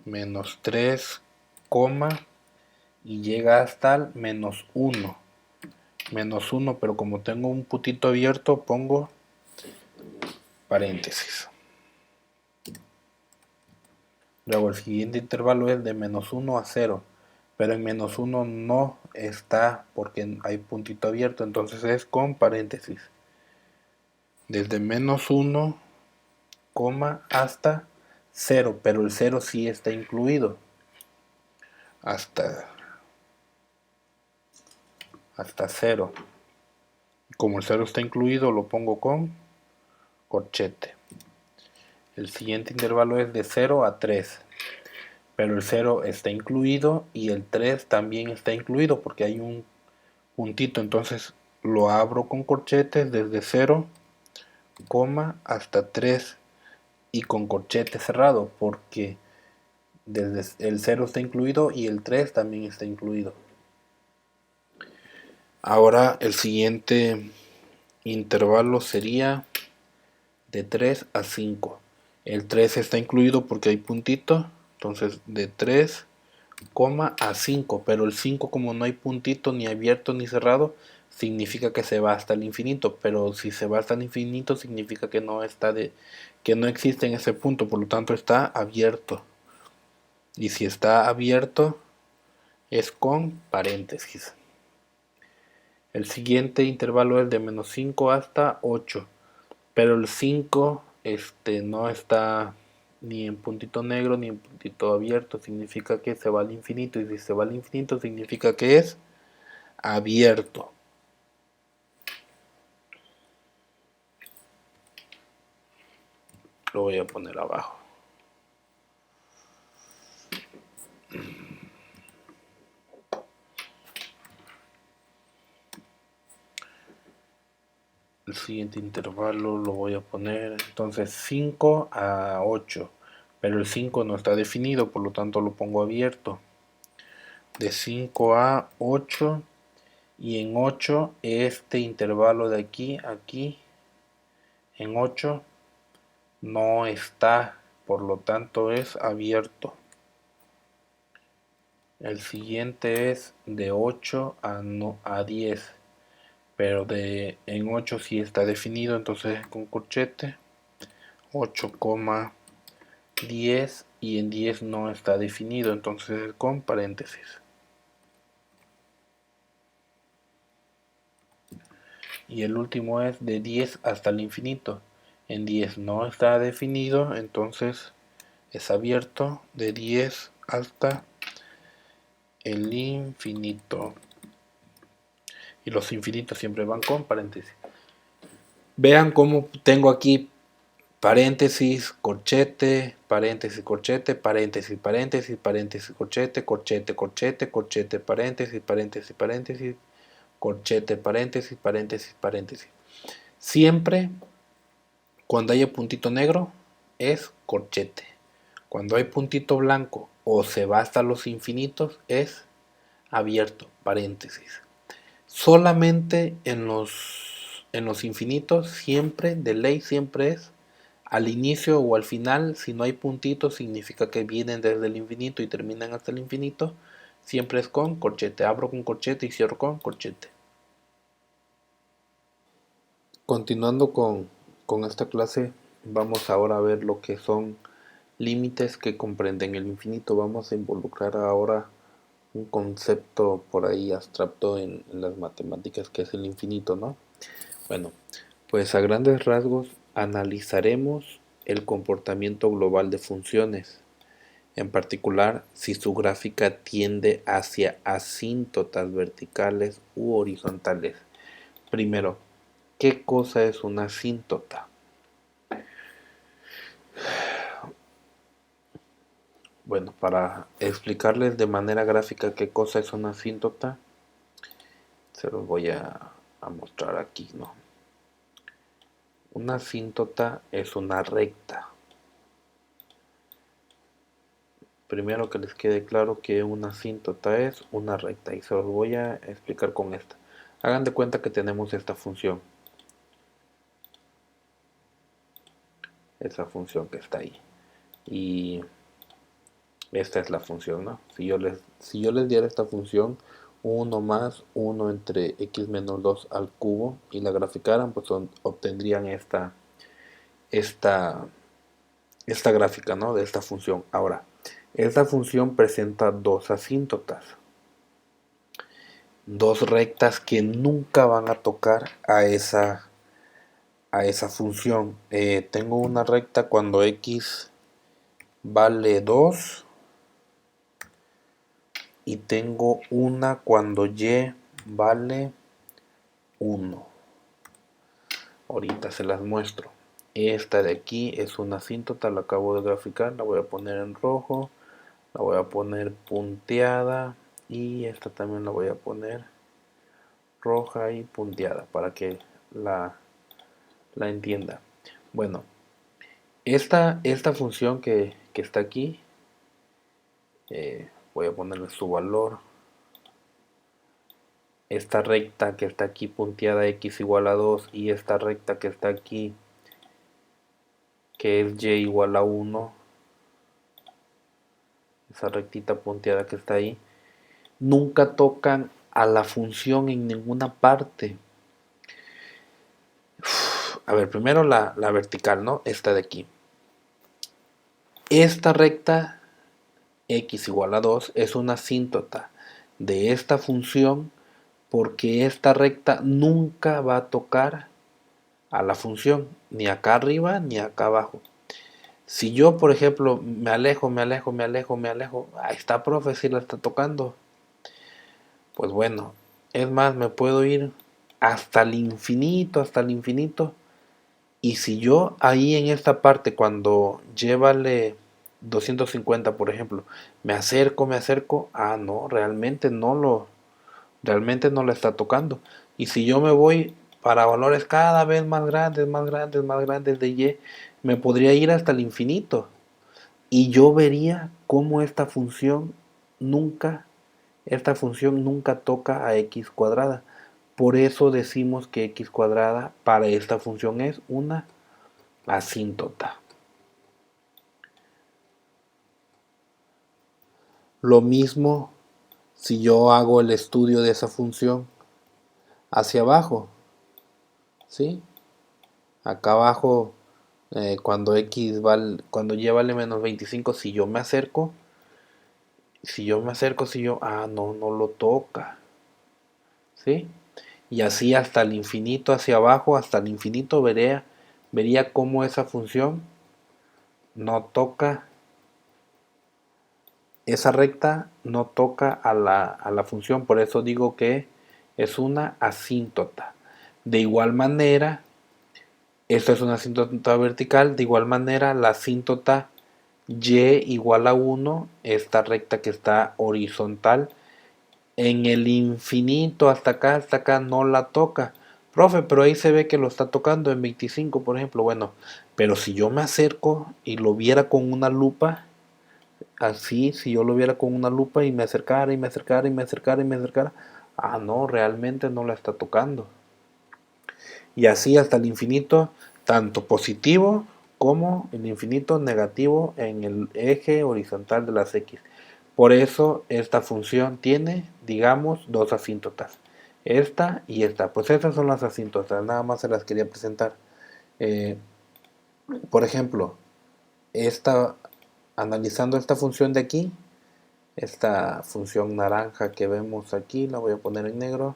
Menos 3, coma, y llega hasta el menos 1. Menos 1, pero como tengo un puntito abierto pongo paréntesis. Luego el siguiente intervalo es de menos 1 a 0, pero en menos 1 no está porque hay puntito abierto, entonces es con paréntesis. Desde menos 1, hasta 0, pero el 0 sí está incluido. Hasta 0. Como el 0 está incluido, lo pongo con corchete. El siguiente intervalo es de 0 a 3. Pero el 0 está incluido y el 3 también está incluido porque hay un puntito, entonces lo abro con corchetes desde 0, hasta 3 y con corchete cerrado porque desde el 0 está incluido y el 3 también está incluido. Ahora el siguiente intervalo sería de 3 a 5. El 3 está incluido porque hay puntito, entonces de 3, a 5, pero el 5 como no hay puntito ni abierto ni cerrado, significa que se va hasta el infinito, pero si se va hasta el infinito significa que que no existe en ese punto, por lo tanto está abierto. Y si está abierto es con paréntesis. El siguiente intervalo es de menos 5 hasta 8, pero el 5 no está ni en puntito negro ni en puntito abierto, significa que se va al infinito, y si se va al infinito significa que es abierto. Lo voy a poner abajo. El siguiente intervalo lo voy a poner entonces 5 a 8, pero el 5 no está definido, por lo tanto lo pongo abierto. de 5 a 8, y en 8 este intervalo de aquí a aquí, en 8 no está, por lo tanto es abierto. El siguiente es de 8 a 10, pero en 8 sí está definido, entonces con corchete 8,10, y en 10 no está definido, entonces con paréntesis. Y el último es de 10 hasta el infinito. En 10 no está definido, entonces es abierto de 10 hasta el infinito. Y los infinitos siempre van con paréntesis. Vean cómo tengo aquí paréntesis, corchete, paréntesis, corchete, paréntesis, paréntesis, paréntesis, corchete, corchete, corchete, corchete, paréntesis, paréntesis, paréntesis, corchete, paréntesis, paréntesis, paréntesis. Siempre cuando haya puntito negro es corchete. Cuando hay puntito blanco o se va hasta los infinitos es abierto, paréntesis. Solamente en los infinitos siempre, de ley siempre es al inicio o al final. Si no hay puntitos significa que vienen desde el infinito y terminan hasta el infinito. Siempre es con corchete. Abro con corchete y cierro con corchete. Continuando con esta clase, vamos ahora a ver lo que son límites que comprenden el infinito. Vamos a involucrar ahora un concepto por ahí abstracto en las matemáticas, que es el infinito, ¿no? Bueno, pues a grandes rasgos analizaremos el comportamiento global de funciones, en particular si su gráfica tiende hacia asíntotas verticales u horizontales. Primero, ¿qué cosa es una asíntota? Bueno, para explicarles de manera gráfica qué cosa es una asíntota, se los voy a mostrar aquí, ¿no? Una asíntota es una recta. Primero que les quede claro que una asíntota es una recta, y se los voy a explicar con esta. Hagan de cuenta que tenemos esta función. Esa función que está ahí. Y esta es la función, ¿no? Si yo les diera esta función, 1 más 1 entre x menos 2 al cubo, y la graficaran, pues obtendrían esta, esta gráfica, ¿no? De esta función. Ahora, esta función presenta dos asíntotas, dos rectas que nunca van a tocar a esa función. Tengo una recta cuando x vale 2, y tengo una cuando y vale 1. Ahorita se las muestro. Esta de aquí es una asíntota, la acabo de graficar, la voy a poner en rojo, la voy a poner punteada, y esta también la voy a poner roja y punteada para que la entienda. Bueno, esta función que está aquí, voy a ponerle su valor. Esta recta que está aquí punteada, x igual a 2, y esta recta que está aquí, que es y igual a 1, esa rectita punteada que está ahí, nunca tocan a la función en ninguna parte. A ver, primero la vertical, ¿no? Esta de aquí. Esta recta, x igual a 2, es una asíntota de esta función, porque esta recta nunca va a tocar a la función, ni acá arriba ni acá abajo. Si yo, por ejemplo, me alejo, ahí está, profe, si la está tocando. Pues bueno, es más, me puedo ir hasta el infinito. Y si yo ahí en esta parte, cuando llévale 250, por ejemplo, me acerco, no, realmente no la está tocando. Y si yo me voy para valores cada vez más grandes, de y, me podría ir hasta el infinito. Y yo vería cómo esta función nunca esta función nunca toca a x cuadrada. Por eso decimos que x cuadrada para esta función es una asíntota. Lo mismo si yo hago el estudio de esa función hacia abajo, ¿sí? Acá abajo, cuando cuando y vale menos 25, no lo toca, ¿sí? Y así hasta el infinito hacia abajo, hasta el infinito vería cómo esa función no toca, esa recta no toca a la función, por eso digo que es una asíntota. De igual manera, esta es una asíntota vertical, de igual manera la asíntota y igual a 1, esta recta que está horizontal, en el infinito hasta acá no la toca. Profe, pero ahí se ve que lo está tocando en 25, por ejemplo. Bueno, pero si yo me acerco y lo viera con una lupa, así, si yo lo viera con una lupa y me acercara y me acercara y me acercara y me acercara, no, realmente no la está tocando. Y así hasta el infinito, tanto positivo como el infinito negativo en el eje horizontal de las x. Por eso esta función tiene, digamos, dos asíntotas. Esta y esta. Pues estas son las asíntotas, nada más se las quería presentar. Eh, por ejemplo, analizando esta función de aquí, esta función naranja que vemos aquí, la voy a poner en negro,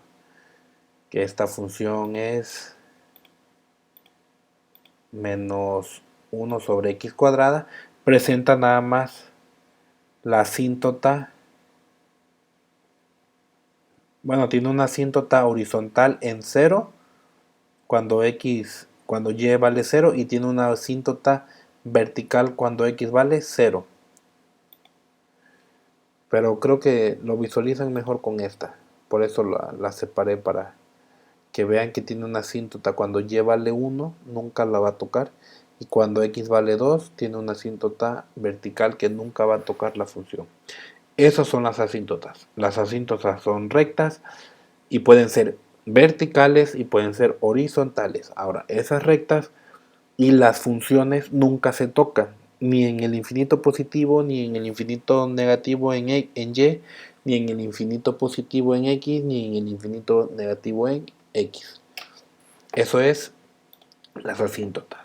que esta función es menos 1 sobre x cuadrada, presenta nada más la asíntota, bueno, tiene una asíntota horizontal en 0 cuando y vale 0 y tiene una asíntota vertical cuando x vale 0. Pero creo que lo visualizan mejor con esta, por eso la separé para que vean que tiene una asíntota cuando y vale 1, nunca la va a tocar, y cuando x vale 2, tiene una asíntota vertical que nunca va a tocar la función. Esas son las asíntotas. Las asíntotas son rectas y pueden ser verticales y pueden ser horizontales. Ahora, esas rectas y las funciones nunca se tocan, ni en el infinito positivo, ni en el infinito negativo en y, ni en el infinito positivo en x, ni en el infinito negativo en x. Eso es las asíntotas.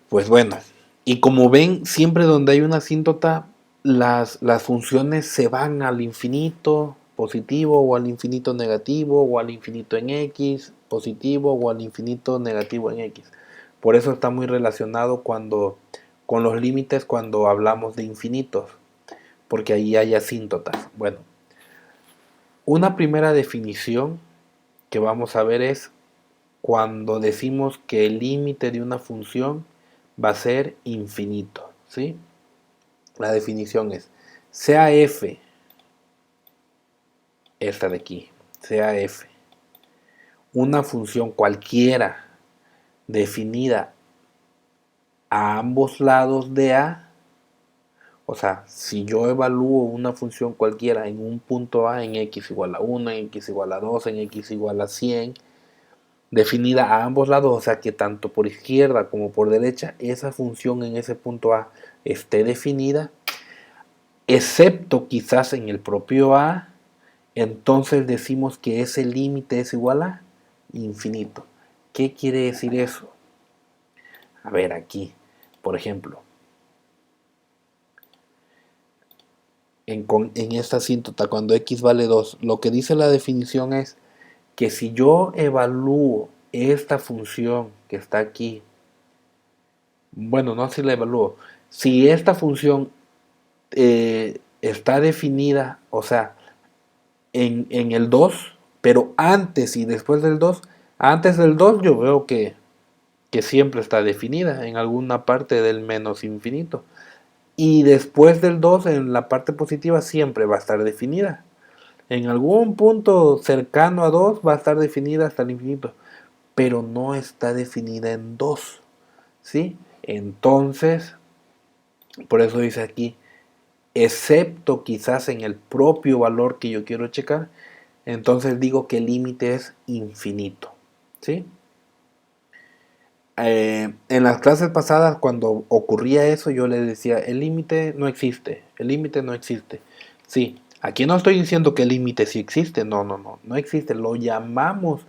Pues bueno, y como ven, siempre donde hay una asíntota, las funciones se van al infinito positivo o al infinito negativo o al infinito en x positivo o al infinito negativo en x. Por eso está muy relacionado con los límites cuando hablamos de infinitos, porque ahí hay asíntotas. Bueno, una primera definición que vamos a ver es cuando decimos que el límite de una función va a ser infinito, ¿sí? La definición es, sea f, esta de aquí, sea f, una función cualquiera definida a ambos lados de a, o sea, si yo evalúo una función cualquiera en un punto a en x igual a 1, en x igual a 2, en x igual a 100, definida a ambos lados, o sea que tanto por izquierda como por derecha, esa función en ese punto a esté definida, excepto quizás en el propio a, entonces decimos que ese límite es igual a infinito. ¿Qué quiere decir eso? A ver, aquí, por ejemplo, en esta asíntota, cuando x vale 2, lo que dice la definición es que si yo evalúo esta función que está aquí, bueno, no si la evalúo, si esta función está definida, o sea, en el 2, pero antes y después del 2, antes del 2 yo veo que siempre está definida en alguna parte del menos infinito. Y después del 2 en la parte positiva siempre va a estar definida. En algún punto cercano a 2 va a estar definida hasta el infinito, pero no está definida en 2, ¿sí? Entonces, por eso dice aquí, excepto quizás en el propio valor que yo quiero checar, entonces digo que el límite es infinito, ¿sí? En las clases pasadas, cuando ocurría eso, yo les decía, el límite no existe, el límite no existe. Sí, aquí no estoy diciendo que el límite sí existe, no existe, lo llamamos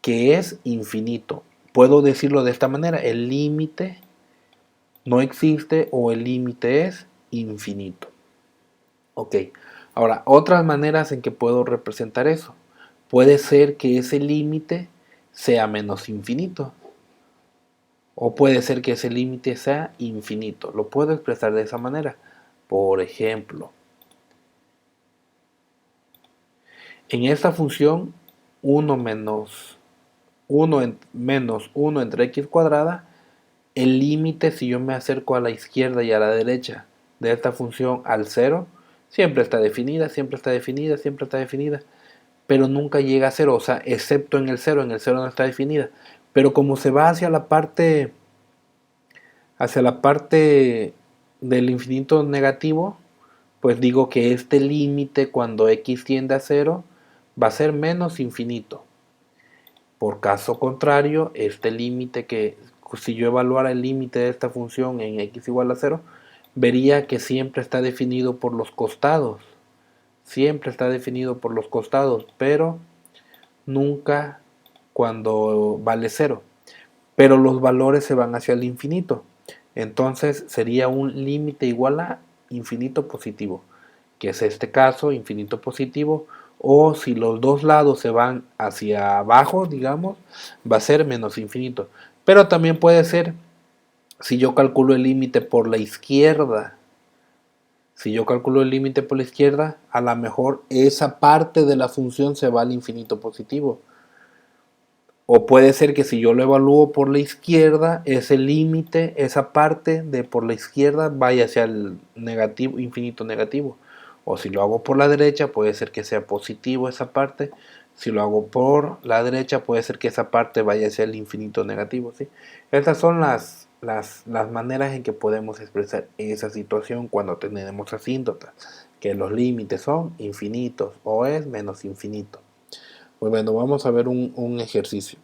que es infinito. Puedo decirlo de esta manera, el límite no existe o el límite es infinito. Ok, ahora, otras maneras en que puedo representar eso. Puede ser que ese límite sea menos infinito. O puede ser que ese límite sea infinito. Lo puedo expresar de esa manera. Por ejemplo, en esta función 1 menos 1 entre x cuadrada, el límite si yo me acerco a la izquierda y a la derecha de esta función al 0, siempre está definida, siempre está definida, siempre está definida, pero nunca llega a 0, o sea, excepto en el 0 no está definida. Pero como se va hacia la parte del infinito negativo, pues digo que este límite cuando x tiende a 0 va a ser menos infinito. Por caso contrario, este límite que si yo evaluara el límite de esta función en x igual a 0, vería que siempre está definido por los costados. Siempre está definido por los costados, pero nunca cuando vale 0. Pero los valores se van hacia el infinito. Entonces sería un límite igual a infinito positivo, que es este caso, infinito positivo, o si los dos lados se van hacia abajo, digamos, va a ser menos infinito. Pero también puede ser, si yo calculo el límite por la izquierda, si yo calculo el límite por la izquierda, a lo mejor esa parte de la función se va al infinito positivo. O puede ser que si yo lo evalúo por la izquierda, ese límite, esa parte de por la izquierda vaya hacia el negativo, infinito negativo. O si lo hago por la derecha, puede ser que sea positivo esa parte. Si lo hago por la derecha, puede ser que esa parte vaya hacia el infinito negativo, ¿sí? Estas son las maneras en que podemos expresar esa situación cuando tenemos asíntotas, que los límites son infinitos o es menos infinito. Pues bueno, vamos a ver un ejercicio.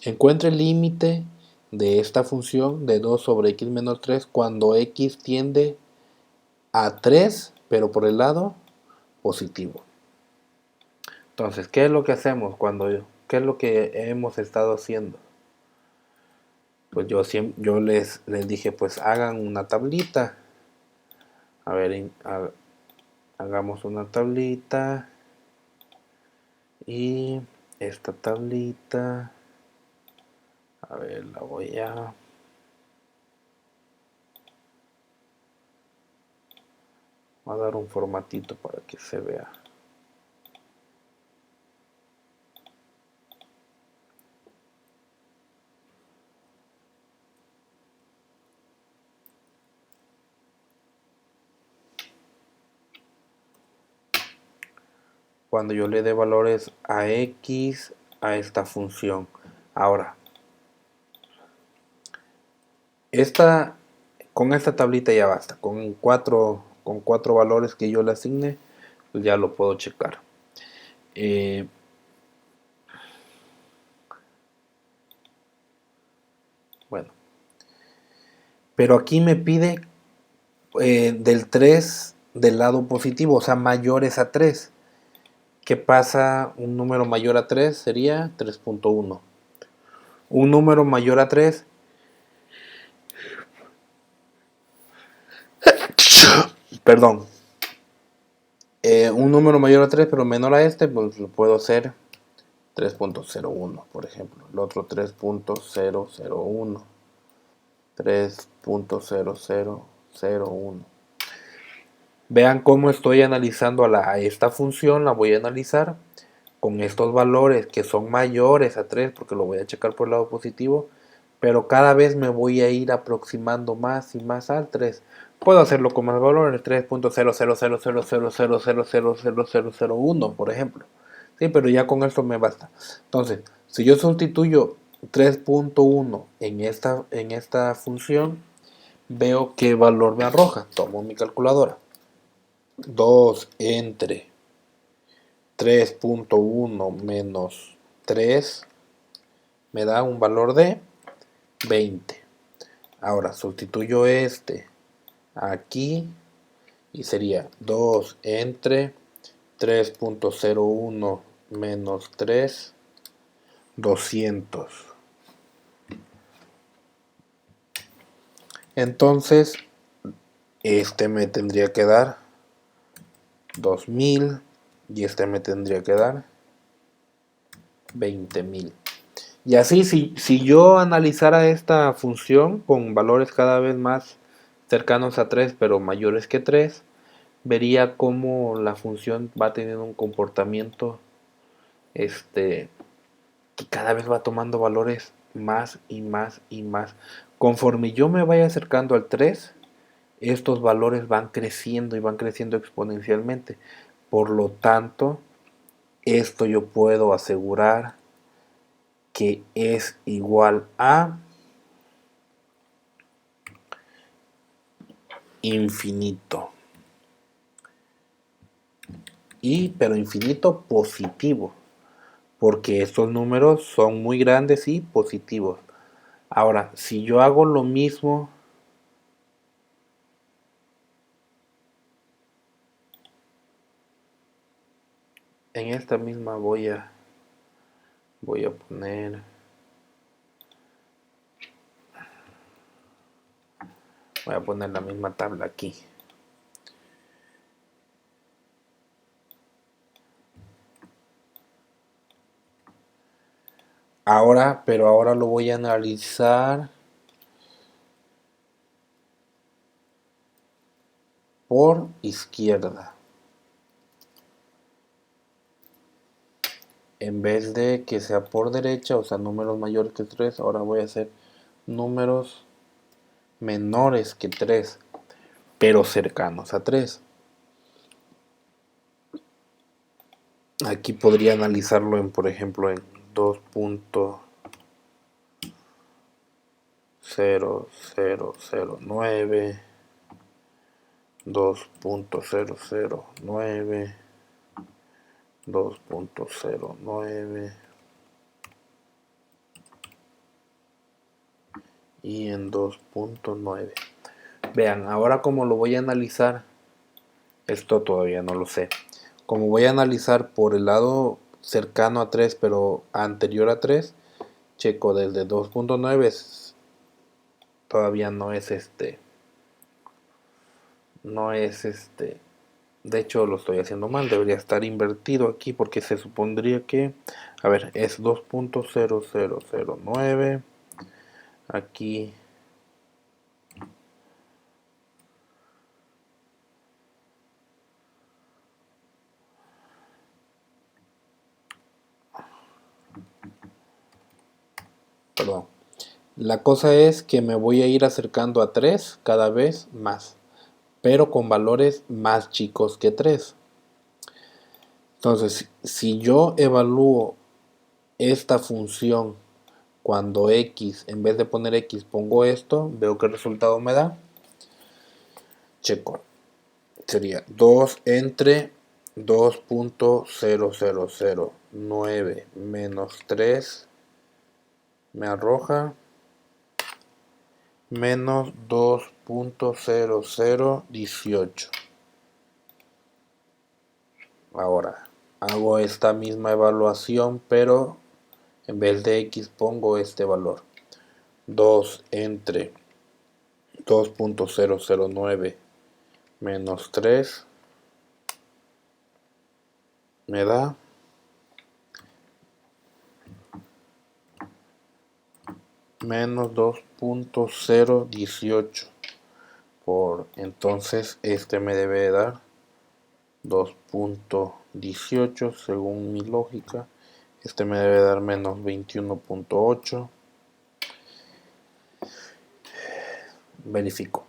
Encuentre el límite de esta función de 2 sobre x menos 3 cuando x tiende a 3, pero por el lado positivo. Entonces, ¿qué es lo que hacemos qué es lo que hemos estado haciendo? Pues yo les dije, pues hagan una tablita. A ver, hagamos una tablita. Y esta tablita, a ver, la voy a dar un formatito para que se vea. Cuando yo le dé valores a x a esta función. Ahora, con esta tablita ya basta. Con cuatro valores que yo le asigne, pues ya lo puedo checar. Bueno, pero aquí me pide del 3 del lado positivo, o sea, mayores a 3. ¿Qué pasa? Un número mayor a 3 sería 3.1. Un número mayor a 3, perdón, un número mayor a 3 pero menor a este, pues lo puedo hacer 3.01, por ejemplo. El otro 3.001. 3.0001. Vean cómo estoy analizando a esta función, la voy a analizar con estos valores que son mayores a 3 porque lo voy a checar por el lado positivo, pero cada vez me voy a ir aproximando más y más al 3. Puedo hacerlo con más valores, 3.0000000000001, por ejemplo. Sí, pero ya con esto me basta. Entonces, si yo sustituyo 3.1 en esta función, veo qué valor me arroja. Tomo mi calculadora. 2 entre 3.1 menos 3 me da un valor de 20. Ahora sustituyo este aquí y sería 2 entre 3.01 menos 3, 200. Entonces, este me tendría que dar 2000 y este me tendría que dar 20.000. Y así, si yo analizara esta función con valores cada vez más cercanos a 3 pero mayores que 3, vería cómo la función va teniendo un comportamiento que cada vez va tomando valores más y más y más. Conforme yo me vaya acercando al 3, estos valores van creciendo y van creciendo exponencialmente. Por lo tanto, esto yo puedo asegurar que es igual a infinito. Pero infinito positivo, porque estos números son muy grandes y positivos. Ahora, si yo hago lo mismo en esta misma voy a poner la misma tabla aquí. Pero ahora lo voy a analizar por izquierda. En vez de que sea por derecha, o sea, números mayores que 3, ahora voy a hacer números menores que 3, pero cercanos a 3. Aquí podría analizarlo en, por ejemplo, en 2.0009, 2.009, 2.09 y en 2.9. Vean, ahora como lo voy a analizar, esto todavía no lo sé. Como voy a analizar por el lado cercano a 3 pero anterior a 3, checo desde 2.9, todavía no es de hecho lo estoy haciendo mal, debería estar invertido aquí porque se supondría que, a ver, es 2.0009, aquí perdón. La cosa es que me voy a ir acercando a 3 cada vez más, pero con valores más chicos que 3. Entonces, si yo evalúo esta función cuando x, en vez de poner x, pongo esto, veo qué resultado me da. Checo. Sería 2 entre 2.0009 menos 3 me arroja menos 2.0018. Ahora hago esta misma evaluación, pero en vez de x pongo este valor. 2 entre 2.009 menos 3 me da menos 2.018. Entonces este me debe dar 2.18 según mi lógica. Este me debe dar menos 21.8. Verifico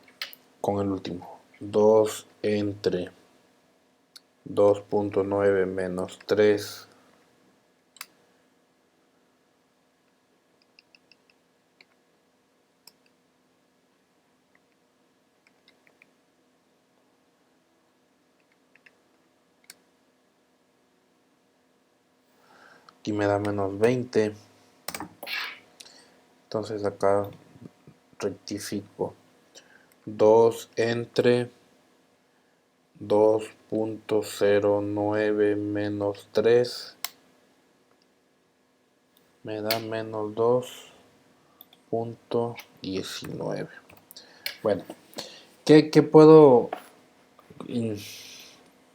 con el último. 2 entre 2.9 menos 3 Aquí me da menos 20. Entonces acá rectifico. 2 entre 2.09 menos 3 me da menos 2.19. Bueno, ¿qué puedo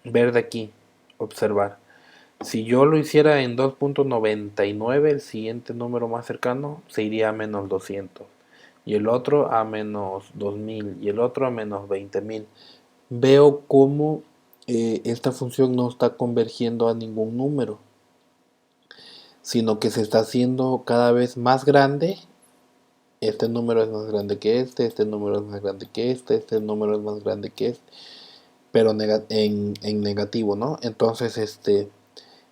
ver de aquí? Observar. Si yo lo hiciera en 2.99, el siguiente número más cercano se iría a menos 200. Y el otro a menos 2000. Y el otro a menos 20.000. Veo cómo esta función no está convergiendo a ningún número, sino que se está haciendo cada vez más grande. Este número es más grande que este número es más grande que este número es más grande que este, pero en negativo, ¿no? Entonces,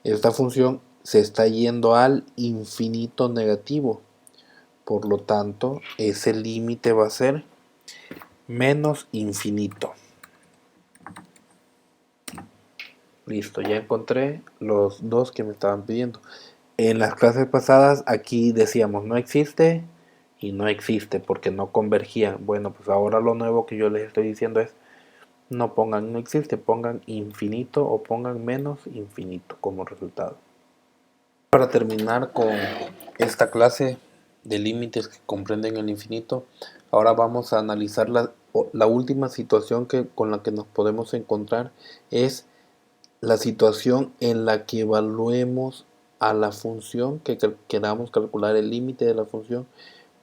esta función se está yendo al infinito negativo. Por lo tanto, ese límite va a ser menos infinito. Listo, ya encontré los dos que me estaban pidiendo. En las clases pasadas aquí decíamos no existe y no existe porque no convergían. Bueno, pues ahora lo nuevo que yo les estoy diciendo es no pongan no existe, pongan infinito o pongan menos infinito como resultado. Para terminar con esta clase de límites que comprenden el infinito, ahora vamos a analizar la última situación con la que nos podemos encontrar es la situación en la que evaluemos a la función, que queramos calcular el límite de la función,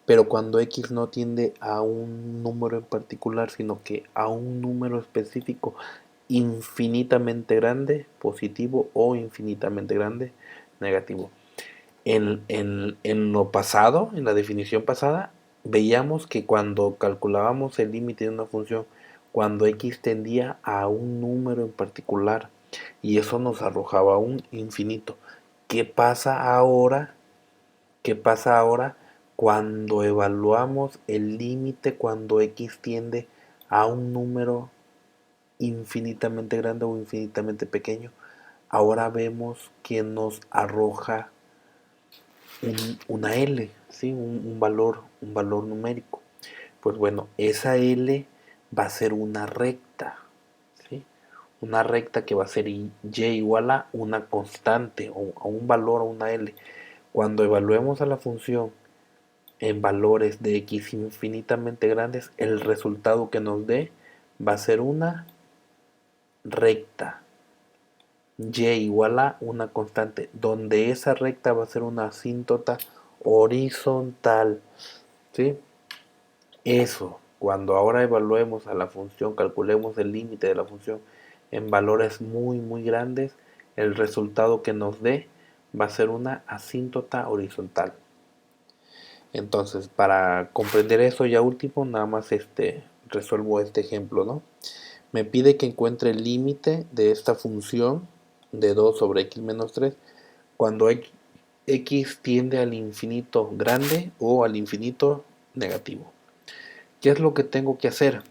pero cuando x no tiende a un número en particular, sino que a un número específico infinitamente grande, positivo, o infinitamente grande, negativo. En lo pasado, en la definición pasada, veíamos que cuando calculábamos el límite de una función, cuando x tendía a un número en particular, y eso nos arrojaba un infinito. ¿Qué pasa ahora? ¿Qué pasa ahora cuando evaluamos el límite cuando x tiende a un número infinitamente grande o infinitamente pequeño? Ahora vemos que nos arroja una L, ¿sí? un valor numérico. Pues bueno, esa L va a ser una recta, ¿sí? Una recta que va a ser y igual a una constante o a un valor, a una L. Cuando evaluemos a la función en valores de x infinitamente grandes, el resultado que nos dé va a ser una recta y igual a una constante, donde esa recta va a ser una asíntota horizontal, ¿sí? Eso, cuando ahora evaluemos a la función, calculemos el límite de la función en valores muy grandes, el resultado que nos dé va a ser una asíntota horizontal. Entonces, para comprender eso ya último, nada más resuelvo este ejemplo, ¿no? Me pide que encuentre el límite de esta función de 2 sobre x menos 3 cuando x tiende al infinito grande o al infinito negativo. ¿Qué es lo que tengo que hacer?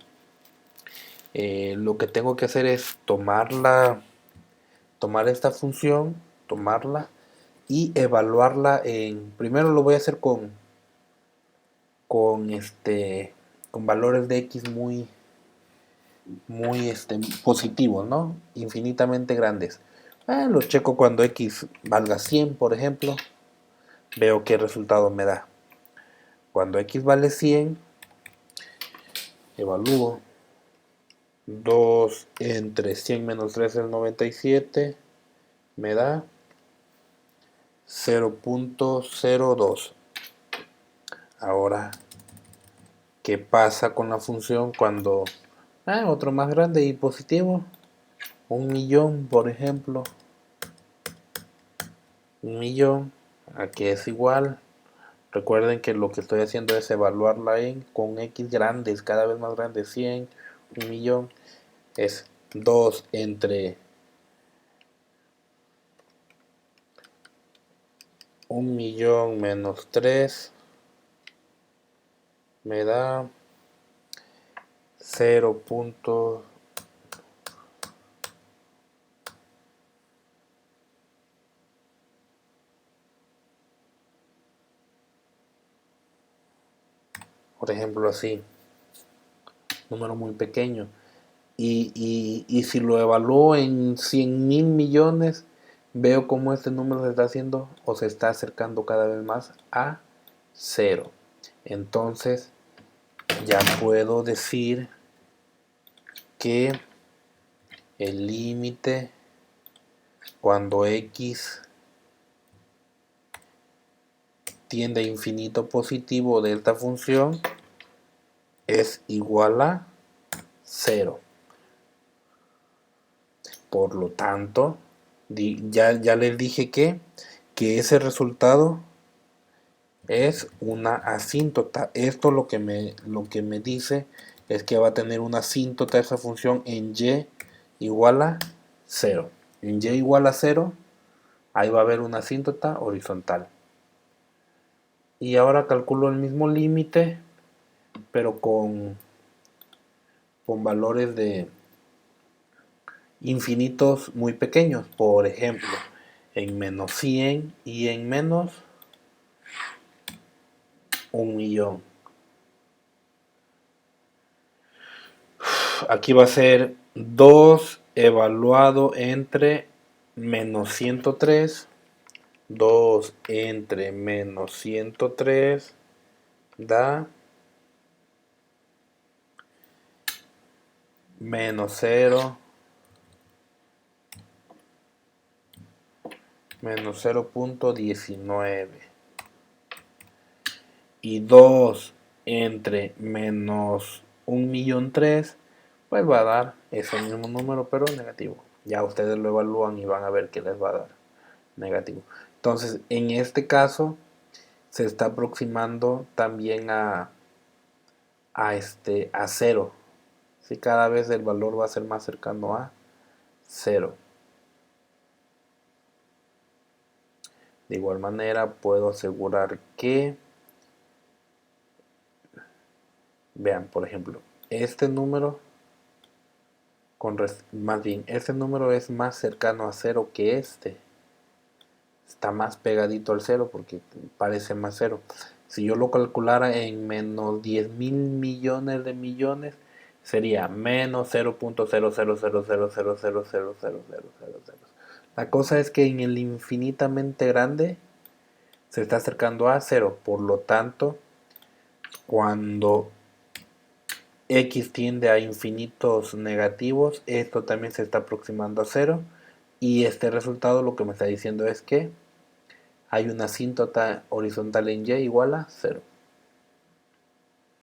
Lo que tengo que hacer es tomar esta función, tomarla y evaluarla primero lo voy a hacer con con valores de x muy positivos, ¿no? Infinitamente grandes. Los checo cuando x valga 100, por ejemplo. Veo qué resultado me da. Cuando x vale 100, evalúo 2 entre 100 menos 3 es 97, me da 0.02. Ahora, ¿qué pasa con la función cuando otro más grande y positivo? 1.000.000, por ejemplo. 1.000.000, aquí es igual. Recuerden que lo que estoy haciendo es evaluarla con x grandes, cada vez más grandes, 100, 1.000.000, es 2 entre 1.000.000 menos 3 me da 0. por ejemplo así, número muy pequeño. Y si lo evalúo en 100.000 millones, veo cómo este número se está haciendo o se está acercando cada vez más a cero. Entonces ya puedo decir que el límite cuando x tiende a infinito positivo de esta función es igual a 0. Por lo tanto, ya les dije que ese resultado es una asíntota. Esto lo que me dice es que va a tener una asíntota esa función en y igual a 0. En y igual a 0, ahí va a haber una asíntota horizontal. Y ahora calculo el mismo límite, pero con valores de infinitos muy pequeños. Por ejemplo, en menos 100 y en menos 1.000.000. Aquí va a ser 2 evaluado entre menos 103. 2 entre menos 103 da menos 0, menos 0.19. Y 2 entre menos 1.000.003, pues va a dar ese mismo número, pero negativo. Ya ustedes lo evalúan y van a ver que les va a dar negativo. Entonces, en este caso, se está aproximando también a 0. Si cada vez el valor va a ser más cercano a 0. De igual manera, puedo asegurar que, vean, por ejemplo, este número, más bien, este número es más cercano a 0 que este. Está más pegadito al 0 porque parece más 0. Si yo lo calculara en menos 10.000 millones de millones, sería menos 0.0000000000000. La cosa es que en el infinitamente grande se está acercando a 0. Por lo tanto, cuando x tiende a infinitos negativos, esto también se está aproximando a 0. Y este resultado lo que me está diciendo es que hay una asíntota horizontal en y igual a 0.